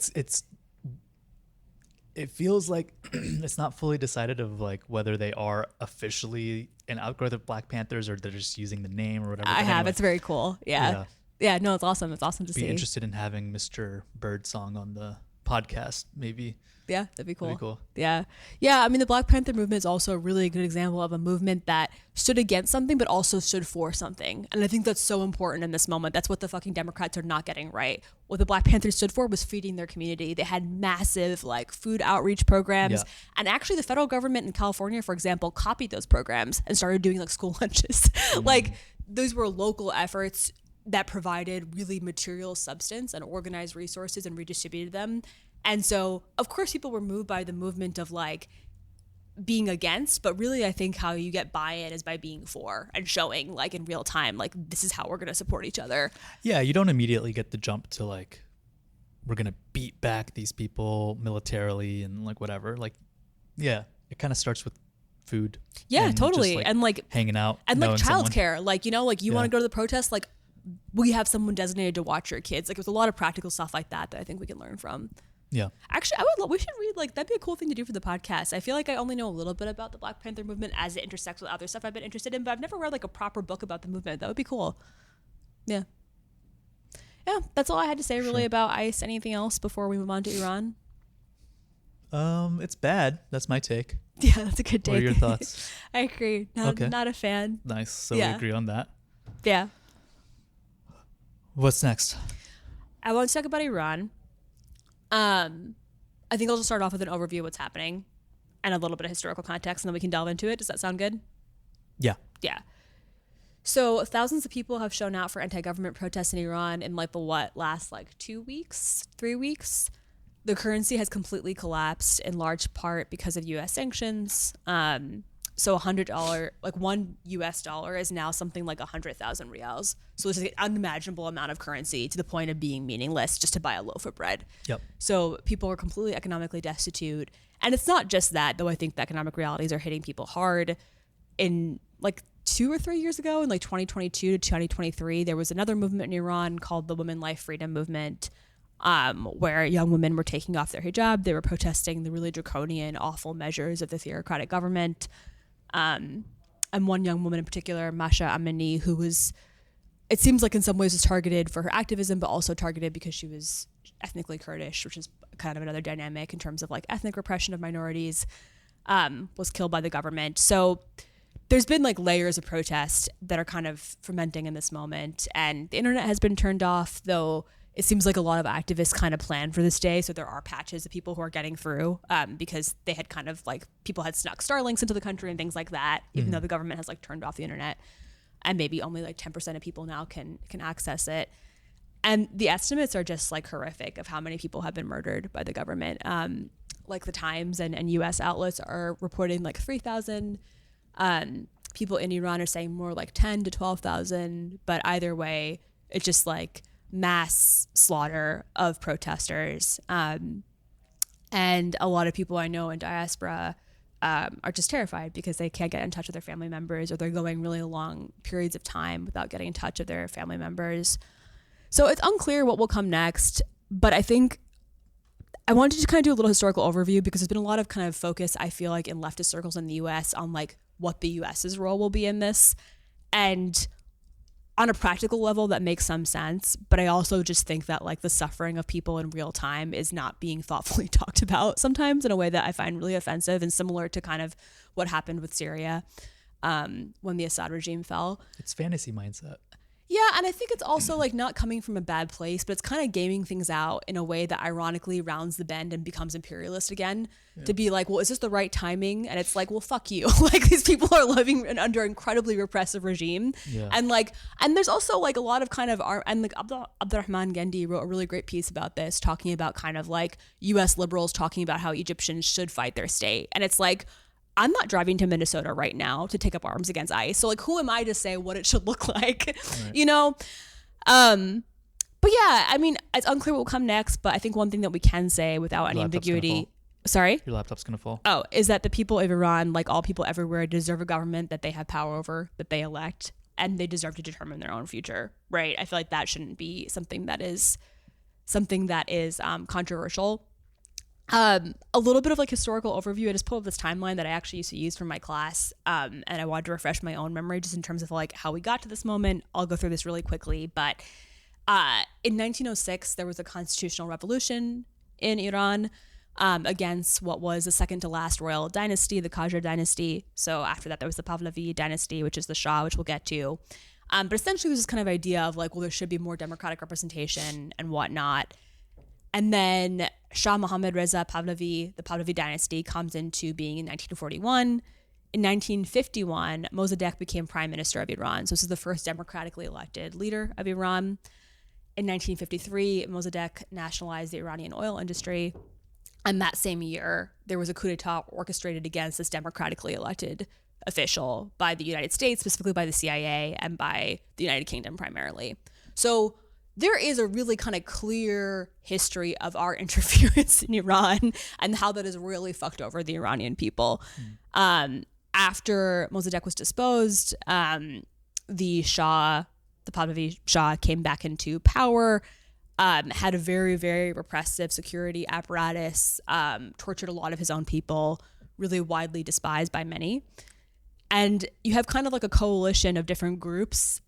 S1: it feels like it's not fully decided of like whether they are officially an outgrowth of Black Panthers or they're just using the name or whatever.
S2: I
S1: But
S2: have.
S1: anyway,
S2: It's very cool. Yeah. Yeah. No, it's awesome. It's awesome to
S1: be
S2: see.
S1: interested in having Mr. Birdsong on the podcast, maybe.
S2: Yeah, that'd be cool.
S1: That'd be cool.
S2: Yeah. Yeah. I mean, the Black Panther movement is also a really good example of a movement that stood against something, but also stood for something. And I think that's so important in this moment. That's what the fucking Democrats are not getting right. What the Black Panthers stood for was feeding their community. They had massive like food outreach programs.
S1: Yeah.
S2: And actually the federal government in California, for example, copied those programs and started doing like school lunches. Like those were local efforts that provided really material substance and organized resources and redistributed them. And so, of course, people were moved by the movement of like being against, but really I think how you get buy-in is by being for and showing like in real time, like this is how we're going to support each other.
S1: Yeah, you don't immediately get the jump to like we're gonna beat back these people militarily and like whatever. Like, yeah, it kind of starts with food.
S2: Yeah,
S1: and
S2: totally.
S1: just, like,
S2: and like
S1: hanging out
S2: and like
S1: knowing someone.
S2: childcare, like, you know, like you want to go to the protest, like we have someone designated to watch your kids. Like there's a lot of practical stuff like that I think we can learn from.
S1: Yeah.
S2: Actually, we should read, like, that'd be a cool thing to do for the podcast. I feel like I only know a little bit about the Black Panther movement as it intersects with other stuff I've been interested in, but I've never read like a proper book about the movement. That would be cool. Yeah. Yeah, that's all I had to say really about ICE. Anything else before we move on to Iran?
S1: It's bad. That's my take.
S2: Yeah, that's a good take.
S1: What are your thoughts?
S2: I agree. Not a fan.
S1: Nice. So
S2: Yeah.
S1: we agree on that.
S2: Yeah.
S1: What's next?
S2: I want to talk about Iran. I think I'll just start off with an overview of what's happening and a little bit of historical context, and then we can delve into it. Does that sound good?
S1: Yeah.
S2: Yeah. So thousands of people have shown out for anti-government protests in Iran in like the last like 2 weeks, 3 weeks. The currency has completely collapsed in large part because of U.S. sanctions. So $100, like $1 is now something like 100,000 rials. So it's an unimaginable amount of currency to the point of being meaningless just to buy a loaf of bread.
S1: Yep.
S2: So people are completely economically destitute. And it's not just that, though I think the economic realities are hitting people hard. In like 2 or 3 years ago, in like 2022 to 2023, there was another movement in Iran called the Women Life Freedom Movement, where young women were taking off their hijab. They were protesting the really draconian, awful measures of the theocratic government. And one young woman in particular, Masha Amini, who was, it seems like in some ways was targeted for her activism, but also targeted because she was ethnically Kurdish, which is kind of another dynamic in terms of like ethnic repression of minorities, was killed by the government. So there's been like layers of protest that are kind of fermenting in this moment, and the internet has been turned off, though it seems like a lot of activists kind of plan for this day. So there are patches of people who are getting through because they had kind of like, people had snuck Starlinks into the country and things like that, even though the government has like turned off the internet, and maybe only like 10% of people now can access it. And the estimates are just like horrific of how many people have been murdered by the government. Like the Times and US outlets are reporting like 3,000. People in Iran are saying more like 10 to 12,000. But either way, it's just like mass slaughter of protesters. And a lot of people I know in diaspora are just terrified because they can't get in touch with their family members, or they're going really long periods of time without getting in touch with their family members. So it's unclear what will come next, but I think I wanted to kind of do a little historical overview because there's been a lot of kind of focus, I feel like, in leftist circles in the US on like what the US's role will be in this. And on a practical level, that makes some sense. But I also just think that like the suffering of people in real time is not being thoughtfully talked about sometimes in a way that I find really offensive, and similar to kind of what happened with Syria when the Assad regime fell.
S1: It's fantasy mindset.
S2: Yeah, and I think it's also like not coming from a bad place, but it's kind of gaming things out in a way that ironically rounds the bend and becomes imperialist again. To be like, well, is this the right timing? And it's like, well, fuck you. Like these people are living under incredibly repressive regime.
S1: Yeah.
S2: And like, and there's also like a lot of kind of and like Abdurrahman Gendi wrote a really great piece about this, talking about kind of like US liberals talking about how Egyptians should fight their state. And it's like, I'm not driving to Minnesota right now to take up arms against ICE. So like, who am I to say what it should look like? Right. You know? But yeah, I mean, it's unclear what will come next, but I think one thing that we can say without any ambiguity, sorry?
S1: Your laptop's going to fall.
S2: Oh, is that the people of Iran, like all people everywhere, deserve a government that they have power over, that they elect, and they deserve to determine their own future, right? I feel like that shouldn't be something that is controversial. A little bit of like historical overview. I just pulled up this timeline that I actually used to use for my class, and I wanted to refresh my own memory just in terms of like how we got to this moment. I'll go through this really quickly, but in 1906, there was a constitutional revolution in Iran against what was the second to last royal dynasty, the Qajar dynasty. So after that, there was the Pahlavi dynasty, which is the Shah, which we'll get to. But essentially, it was this kind of idea of like, well, there should be more democratic representation and whatnot. And then Shah Mohammad Reza Pahlavi, the Pahlavi dynasty, comes into being in 1941. In 1951, Mossadegh became prime minister of Iran. So this is the first democratically elected leader of Iran. In 1953, Mossadegh nationalized the Iranian oil industry. And that same year, there was a coup d'etat orchestrated against this democratically elected official by the United States, specifically by the CIA and by the United Kingdom primarily. So there is a really kind of clear history of our interference in Iran and how that has really fucked over the Iranian people. After Mossadegh was disposed, the Shah, the Pahlavi Shah, came back into power, had a very, very repressive security apparatus, tortured a lot of his own people, really widely despised by many. And you have kind of like a coalition of different groups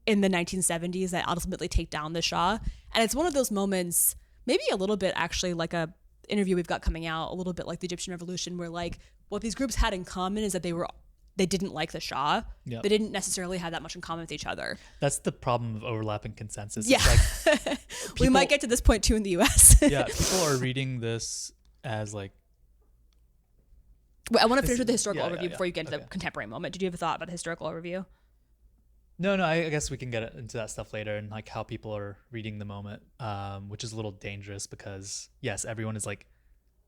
S2: in the 1970s that ultimately take down the Shah. And it's one of those moments, maybe a little bit actually like a interview we've got coming out, a little bit like the Egyptian Revolution, where like what these groups had in common is that they didn't like the Shah. Yep. They didn't necessarily have that much in common with each other.
S1: That's the problem of overlapping consensus.
S2: Yeah.
S1: It's like
S2: we might get to this point too in the US.
S1: Yeah, people are reading this as like...
S2: Wait, I want to finish with the historical overview before you get into the contemporary moment. Did you have a thought about the historical overview?
S1: No, I guess we can get into that stuff later and like how people are reading the moment, which is a little dangerous because yes, everyone is like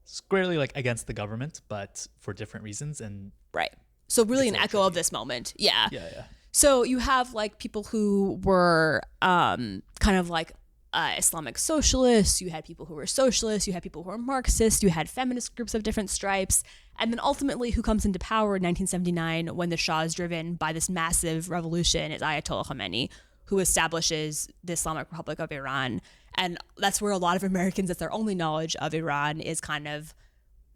S1: squarely like against the government, but for different reasons. And
S2: right. So really an echo of this moment. Yeah.
S1: Yeah.
S2: So you have like people who were kind of like Islamic socialists, you had people who were socialists, you had people who were Marxists, you had feminist groups of different stripes. And then ultimately who comes into power in 1979 when the Shah is driven by this massive revolution is Ayatollah Khomeini, who establishes the Islamic Republic of Iran. And that's where a lot of Americans, that's their only knowledge of Iran, is kind of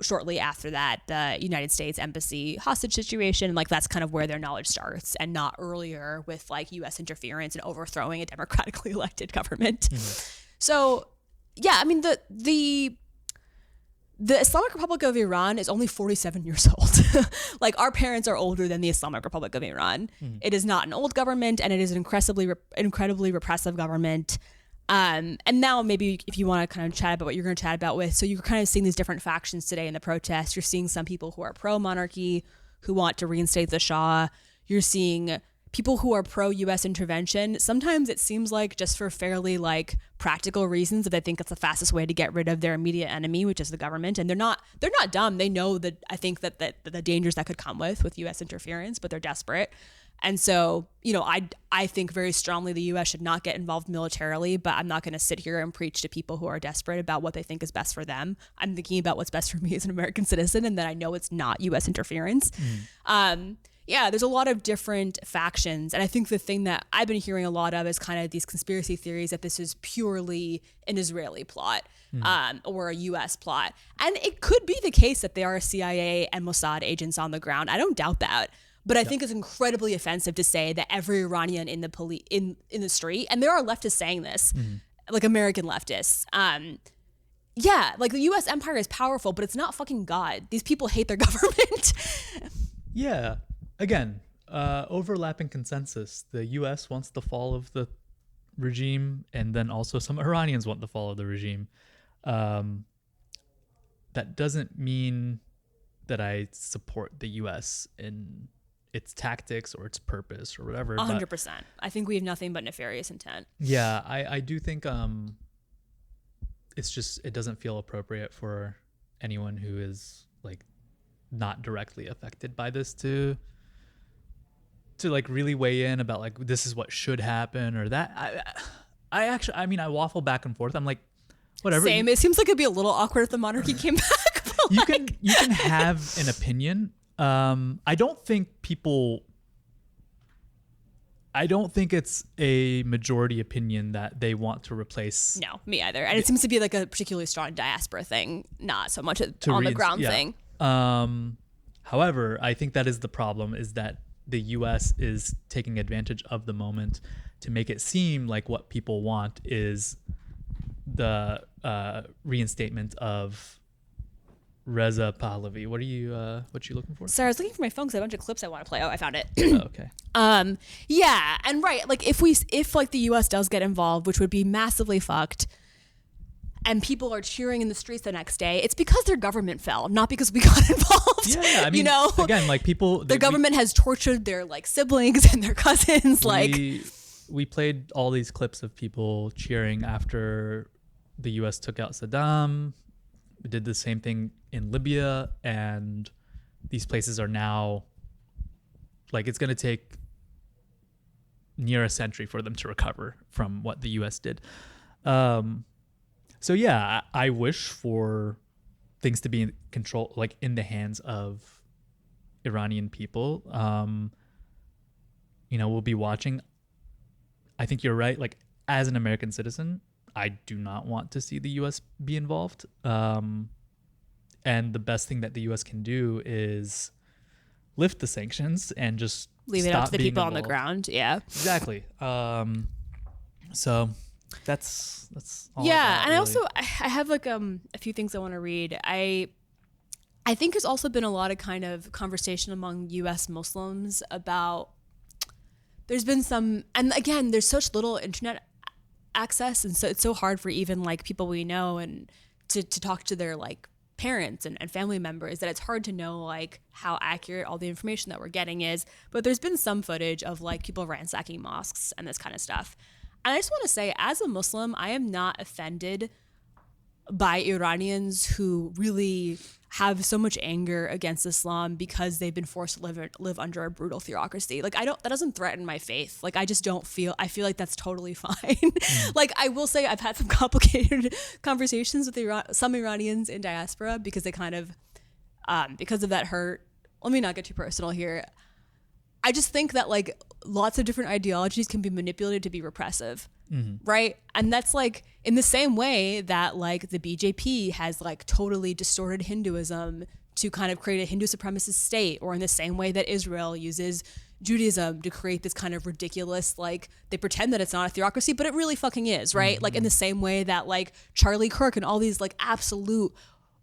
S2: shortly after that, the United States embassy hostage situation. Like that's kind of where their knowledge starts, and not earlier with like US interference and overthrowing a democratically elected government. Mm-hmm. So yeah, I mean the Islamic Republic of Iran is only 47 years old. Like our parents are older than the Islamic Republic of Iran. Mm-hmm. It is not an old government, and it is an incredibly repressive government. And now maybe if you want to kind of chat about what you're going to chat about with, so you're kind of seeing these different factions today in the protests. You're seeing some people who are pro-monarchy, who want to reinstate the Shah. You're seeing people who are pro-US intervention. Sometimes it seems like just for fairly like practical reasons, that they think it's the fastest way to get rid of their immediate enemy, which is the government. And they're not dumb. They know that I think that the dangers that could come with US interference, but they're desperate. And so, you know, I think very strongly the U.S. should not get involved militarily, but I'm not going to sit here and preach to people who are desperate about what they think is best for them. I'm thinking about what's best for me as an American citizen, and that I know it's not U.S. interference. Yeah, there's a lot of different factions. And I think the thing that I've been hearing a lot of is kind of these conspiracy theories that this is purely an Israeli plot or a U.S. plot. And it could be the case that there are CIA and Mossad agents on the ground. I don't doubt that. But I think it's incredibly offensive to say that every Iranian in the in the street, and there are leftists saying this, like American leftists. Yeah, like the U.S. empire is powerful, but it's not fucking God. These people hate their government.
S1: Yeah. Again, overlapping consensus. The U.S. wants the fall of the regime, and then also some Iranians want the fall of the regime. That doesn't mean that I support the U.S. in its tactics or its purpose or whatever.
S2: 100%. I think we have nothing but nefarious intent.
S1: Yeah, I do think it's just, it doesn't feel appropriate for anyone who is like not directly affected by this to like really weigh in about like this is what should happen or that. I mean I waffle back and forth. I'm like, whatever.
S2: Same. It seems like it'd be a little awkward if the monarchy came back. But
S1: You
S2: like,
S1: can have an opinion. I don't think it's a majority opinion that they want to replace.
S2: no, me either. And it seems to be like a particularly strong diaspora thing, not so much
S1: To
S2: on the ground
S1: yeah.
S2: thing.
S1: However, I think that is the problem, is that the U.S. is taking advantage of the moment to make it seem like what people want is the reinstatement of Reza Pahlavi. What you looking for?
S2: Sorry, I was looking for my phone because I have a bunch of clips I want to play. Oh, I found it.
S1: Oh, okay.
S2: Yeah, and right, like if like the U.S. does get involved, which would be massively fucked, and people are cheering in the streets the next day, it's because their government fell, not because we got involved.
S1: Yeah, I mean,
S2: you know,
S1: again, like people,
S2: the government has tortured their like siblings and their cousins. Like,
S1: we played all these clips of people cheering after the U.S. took out Saddam. We did the same thing in Libya, and these places are now like, it's going to take near a century for them to recover from what the U.S. did. So yeah, I wish for things to be in control, like in the hands of Iranian people. We'll be watching. I think you're right. Like, as an American citizen, I do not want to see the U.S. be involved. And the best thing that the U.S. can do is lift the sanctions and just
S2: leave it up to the people on the
S1: involved.
S2: ground. Yeah.
S1: Exactly. So that's all.
S2: Yeah, and
S1: really.
S2: I also I have like a few things I want to read. I think there's also been a lot of kind of conversation among U.S. Muslims about. There's been some, and again, there's such little internet access, and so it's so hard for even like people we know and to talk to their like parents and family members, that it's hard to know like how accurate all the information that we're getting is. But there's been some footage of like people ransacking mosques and this kind of stuff. And I just want to say, as a Muslim, I am not offended by Iranians who really have so much anger against Islam because they've been forced to live under a brutal theocracy. Like, that doesn't threaten my faith. Like, I feel like that's totally fine. Like, I will say I've had some complicated conversations with some Iranians in diaspora because they kind of, because of that hurt. Let me not get too personal here. I just think that like lots of different ideologies can be manipulated to be repressive. Right. And that's like in the same way that like the BJP has like totally distorted Hinduism to kind of create a Hindu supremacist state, or in the same way that Israel uses Judaism to create this kind of ridiculous, like they pretend that it's not a theocracy, but it really fucking is. Right. Like in the same way that like Charlie Kirk and all these like absolute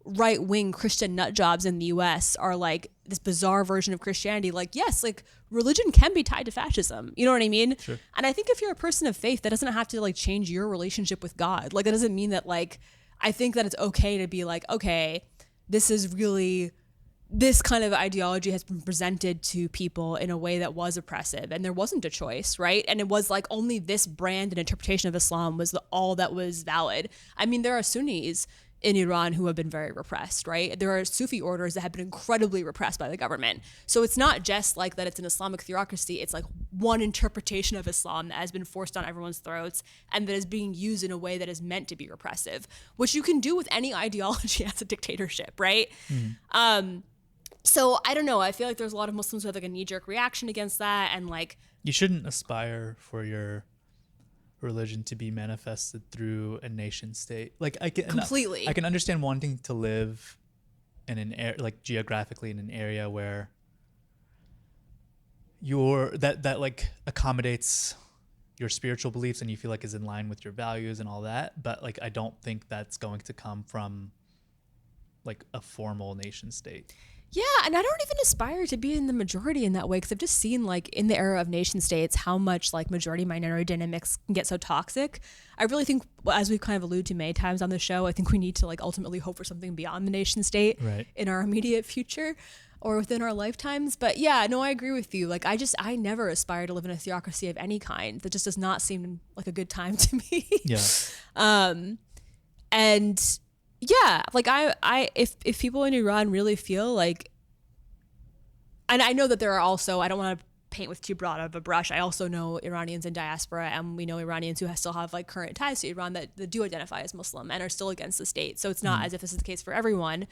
S2: right-wing Christian nut jobs in the US are like this bizarre version of Christianity. Like, yes, like religion can be tied to fascism. You know what I mean?
S1: Sure.
S2: And I think if you're a person of faith, that doesn't have to like change your relationship with God. Like, that doesn't mean that like, I think that it's okay to be like, okay, this kind of ideology has been presented to people in a way that was oppressive, and there wasn't a choice, right? And it was like only this brand and interpretation of Islam was all that was valid. I mean, there are Sunnis in Iran who have been very repressed, right? There are Sufi orders that have been incredibly repressed by the government. So it's not just like that it's an Islamic theocracy, it's like one interpretation of Islam that has been forced down everyone's throats and that is being used in a way that is meant to be repressive, which you can do with any ideology as a dictatorship, right? So I don't know, I feel like there's a lot of Muslims who have like a knee-jerk reaction against that, and like,
S1: you shouldn't aspire for your religion to be manifested through a nation state. Like, I can understand wanting to live in an like geographically in an area where that like accommodates your spiritual beliefs and you feel like is in line with your values and all that. But like, I don't think that's going to come from like a formal nation state.
S2: Yeah, and I don't even aspire to be in the majority in that way, because I've just seen like in the era of nation states how much like majority minority dynamics can get so toxic. I really think, as we've kind of alluded to many times on the show, I think we need to like ultimately hope for something beyond the nation state in our immediate future or within our lifetimes. But yeah, no, I agree with you. Like, I never aspire to live in a theocracy of any kind. That just does not seem like a good time to me.
S1: Yeah.
S2: And yeah, like if people in Iran really feel like and I know that there are also, I don't want to paint with too broad of a brush. I also know Iranians in diaspora, and we know Iranians who still have like current ties to Iran that do identify as Muslim and are still against the state. So it's not as if this is the case for everyone.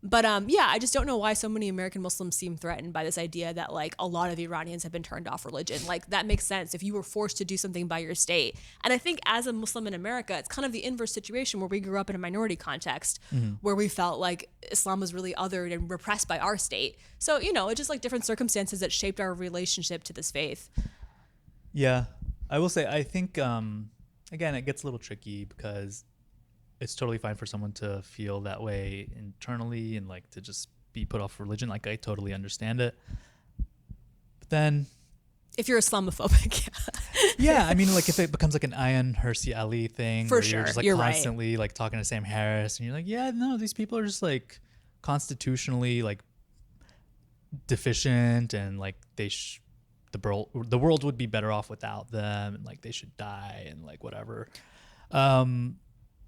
S2: But yeah, I just don't know why so many American Muslims seem threatened by this idea that like a lot of Iranians have been turned off religion. Like that makes sense if you were forced to do something by your state. And I think as a Muslim in America, it's kind of the inverse situation where we grew up in a minority context where we felt like Islam was really othered and repressed by our state. So, you know, it's just like different circumstances that shaped our relationship to this faith.
S1: Yeah, I will say, I think, again, it gets a little tricky because it's totally fine for someone to feel that way internally and like to just be put off religion. Like I totally understand it. But then
S2: if you're Islamophobic,
S1: yeah, I mean, like if it becomes like an Ayan Hirsi Ali thing,
S2: for
S1: where
S2: sure,
S1: you're just like
S2: you're
S1: constantly like talking to Sam Harris, and you're like, yeah, no, these people are just like constitutionally like deficient, and like the world would be better off without them, and like they should die, and like whatever.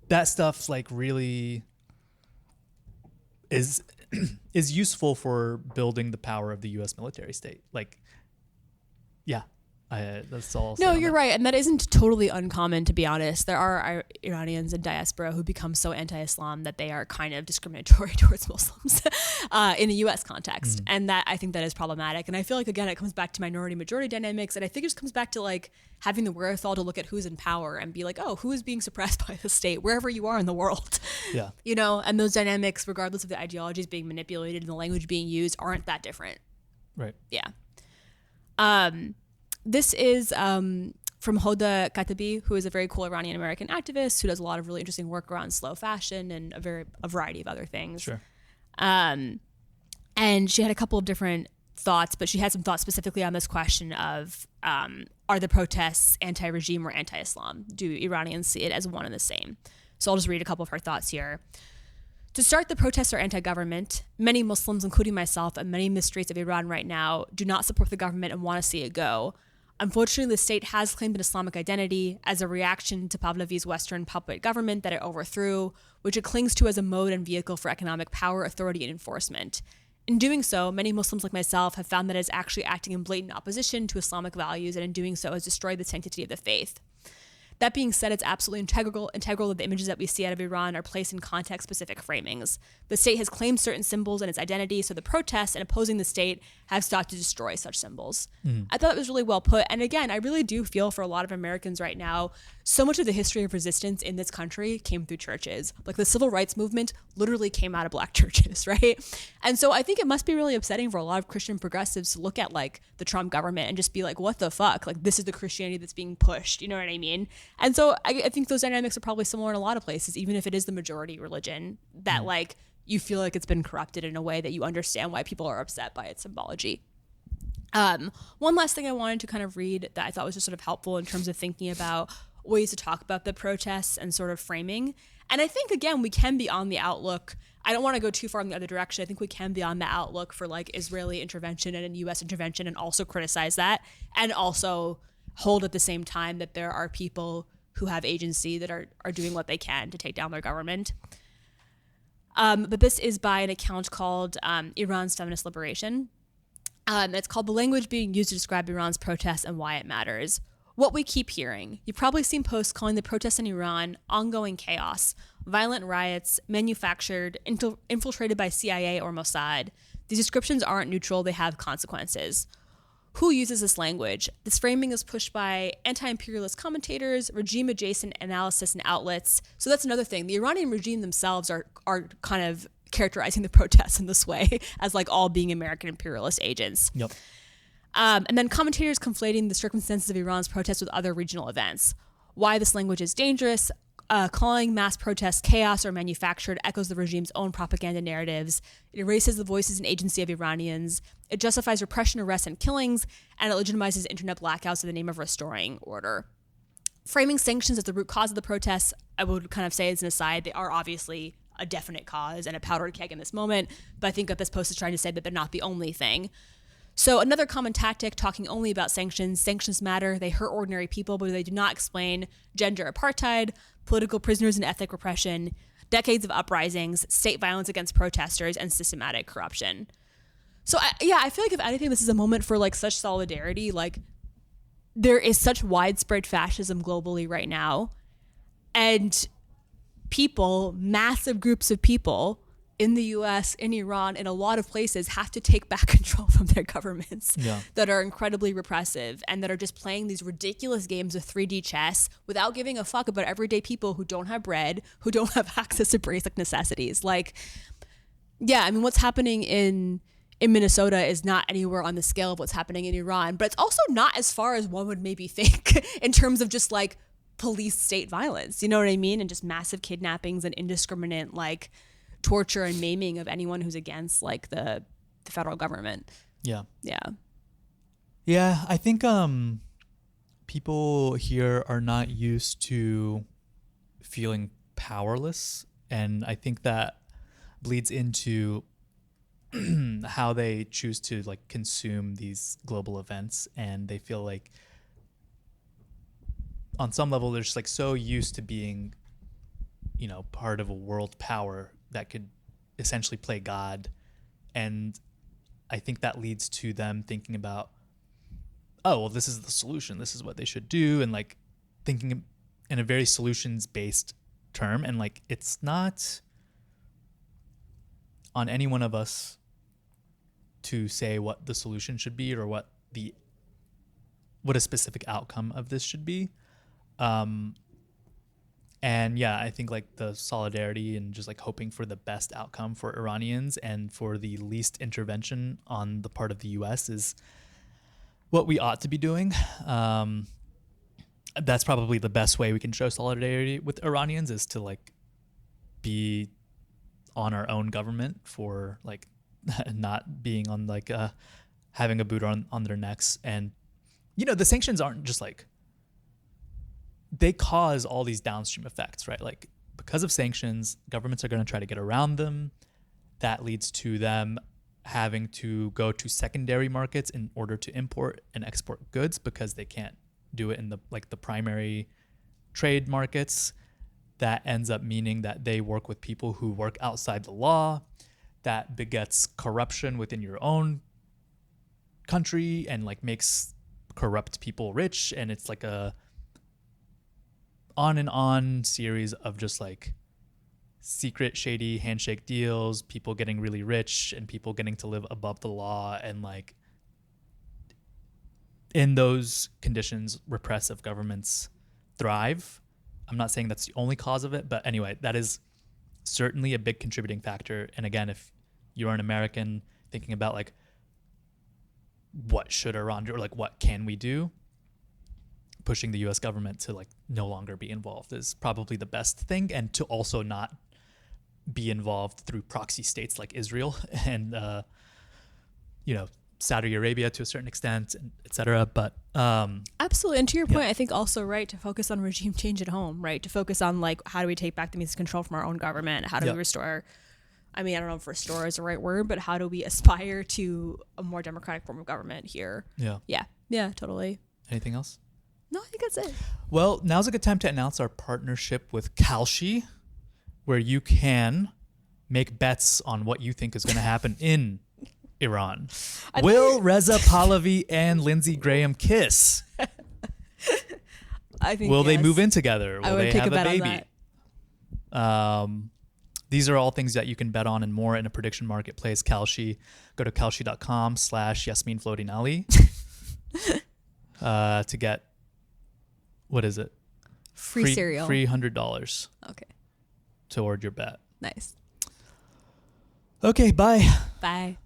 S1: That stuff's like really is useful for building the power of the U.S. military state. Like, yeah, that's all.
S2: No, you're right, and that isn't totally uncommon, to be honest. There are Iranians in diaspora who become so anti-Islam that they are kind of discriminatory towards Muslims in the U.S. context, and that I think that is problematic. And I feel like again, it comes back to minority-majority dynamics, and I think it just comes back to like having the wherewithal to look at who's in power and be like, oh, who is being suppressed by the state wherever you are in the world.
S1: Yeah,
S2: you know, and those dynamics, regardless of the ideologies being manipulated and the language being used, aren't that different.
S1: Right.
S2: Yeah. This is from Hoda Katabi, who is a very cool Iranian American activist who does a lot of really interesting work around slow fashion and a variety of other things.
S1: Sure.
S2: And she had a couple of different thoughts, but she had some thoughts specifically on this question of are the protests anti-regime or anti-Islam? Do Iranians see it as one and the same? So I'll just read a couple of her thoughts here. To start, the protests are anti-government. Many Muslims, including myself, and many in the streets of Iran right now do not support the government and want to see it go. Unfortunately, the state has claimed an Islamic identity as a reaction to Pahlavi's Western puppet government that it overthrew, which it clings to as a mode and vehicle for economic power, authority, and enforcement. In doing so, many Muslims like myself have found that it is actually acting in blatant opposition to Islamic values, and in doing so has destroyed the sanctity of the faith. That being said, it's absolutely integral that the images that we see out of Iran are placed in context-specific framings. The state has claimed certain symbols and its identity, so the protests and opposing the state have sought to destroy such symbols. I thought it was really well put. And again, I really do feel for a lot of Americans right now, so much of the history of resistance in this country came through churches. Like the civil rights movement literally came out of Black churches, right? And so I think it must be really upsetting for a lot of Christian progressives to look at like the Trump government and just be like, what the fuck? Like this is the Christianity that's being pushed. You know what I mean? And so I think those dynamics are probably similar in a lot of places, even if it is the majority religion, that like you feel like it's been corrupted in a way that you understand why people are upset by its symbology. One last thing I wanted to kind of read that I thought was just sort of helpful in terms of thinking about ways to talk about the protests and sort of framing. And I think, again, we can be on the outlook. I don't want to go too far in the other direction. I think we can be on the outlook for like Israeli intervention and U.S. intervention and also criticize that, and also hold at the same time that there are people who have agency that are doing what they can to take down their government. But this is by an account called Iran's Feminist Liberation. It's called The Language Being Used to Describe Iran's Protests and Why It Matters. What we keep hearing. You've probably seen posts calling the protests in Iran ongoing chaos, violent riots, manufactured, infiltrated by CIA or Mossad. These descriptions aren't neutral, they have consequences. Who uses this language? This framing is pushed by anti-imperialist commentators, regime-adjacent analysis and outlets. So that's another thing. The Iranian regime themselves are kind of characterizing the protests in this way as like all being American imperialist agents.
S1: Yep.
S2: And then commentators conflating the circumstances of Iran's protests with other regional events. Why this language is dangerous, calling mass protests chaos or manufactured echoes the regime's own propaganda narratives. It erases the voices and agency of Iranians. It justifies repression, arrests, and killings, and it legitimizes internet blackouts in the name of restoring order. Framing sanctions as the root cause of the protests, I would kind of say as an aside, they are obviously a definite cause and a powdered keg in this moment, but I think that this post is trying to say that they're not the only thing. So another common tactic, talking only about sanctions. Sanctions matter. They hurt ordinary people, but they do not explain gender apartheid, political prisoners and ethnic repression, decades of uprisings, state violence against protesters, and systematic corruption. So I feel like if anything, this is a moment for like such solidarity. Like there is such widespread fascism globally right now, and people, massive groups of people in the US, in Iran, in a lot of places have to take back control from their governments that are incredibly repressive and that are just playing these ridiculous games of 3D chess without giving a fuck about everyday people who don't have bread, who don't have access to basic necessities. Like, yeah, I mean, what's happening in Minnesota is not anywhere on the scale of what's happening in Iran, but it's also not as far as one would maybe think in terms of just like police state violence, you know what I mean? And just massive kidnappings and indiscriminate like torture and maiming of anyone who's against like the federal government.
S1: Yeah.
S2: Yeah.
S1: Yeah, I think people here are not used to feeling powerless, and I think that bleeds into how they choose to like consume these global events, and they feel like on some level they're just like so used to being, you know, part of a world power that could essentially play God. And I think that leads to them thinking about, oh, well, this is the solution. This is what they should do. And like thinking in a very solutions based term. And like, it's not on any one of us to say what the solution should be or what a specific outcome of this should be. And yeah, I think like the solidarity and just like hoping for the best outcome for Iranians and for the least intervention on the part of the US is what we ought to be doing. That's probably the best way we can show solidarity with Iranians, is to like be on our own government for like not being on like having a boot on their necks. And you know, the sanctions aren't just like, they cause all these downstream effects, right? Like because of sanctions, governments are going to try to get around them. That leads to them having to go to secondary markets in order to import and export goods because they can't do it in the primary trade markets. That ends up meaning that they work with people who work outside the law. That begets corruption within your own country and like makes corrupt people rich. And it's like a on and on series of just like secret shady handshake deals, people getting really rich and people getting to live above the law. And like in those conditions, repressive governments thrive. I'm not saying that's the only cause of it, but anyway, that is certainly a big contributing factor. And again, if you're an American thinking about like what should Iran do or like what can we do, pushing the US government to like no longer be involved is probably the best thing, and to also not be involved through proxy states like Israel and you know, Saudi Arabia to a certain extent, and et cetera. But
S2: absolutely. And to your point, I think also, right, to focus on regime change at home, right? To focus on like, how do we take back the means of control from our own government? How do we restore, I mean, I don't know if restore is the right word, but how do we aspire to a more democratic form of government here? Yeah, totally.
S1: Anything else?
S2: No, I think that's it.
S1: Well, now's a good time to announce our partnership with Kalshi, where you can make bets on what you think is going to happen in Iran. Will Reza Pahlavi and Lindsey Graham kiss?
S2: I think.
S1: Will they move in together? Will they have a baby? These are all things that you can bet on and more in a prediction marketplace. Kalshi. Go to kalshi.com/YasminFloatingAli to get, what is it?
S2: Free cereal.
S1: Free $100.
S2: Okay.
S1: Toward your bet.
S2: Nice.
S1: Okay, bye.
S2: Bye.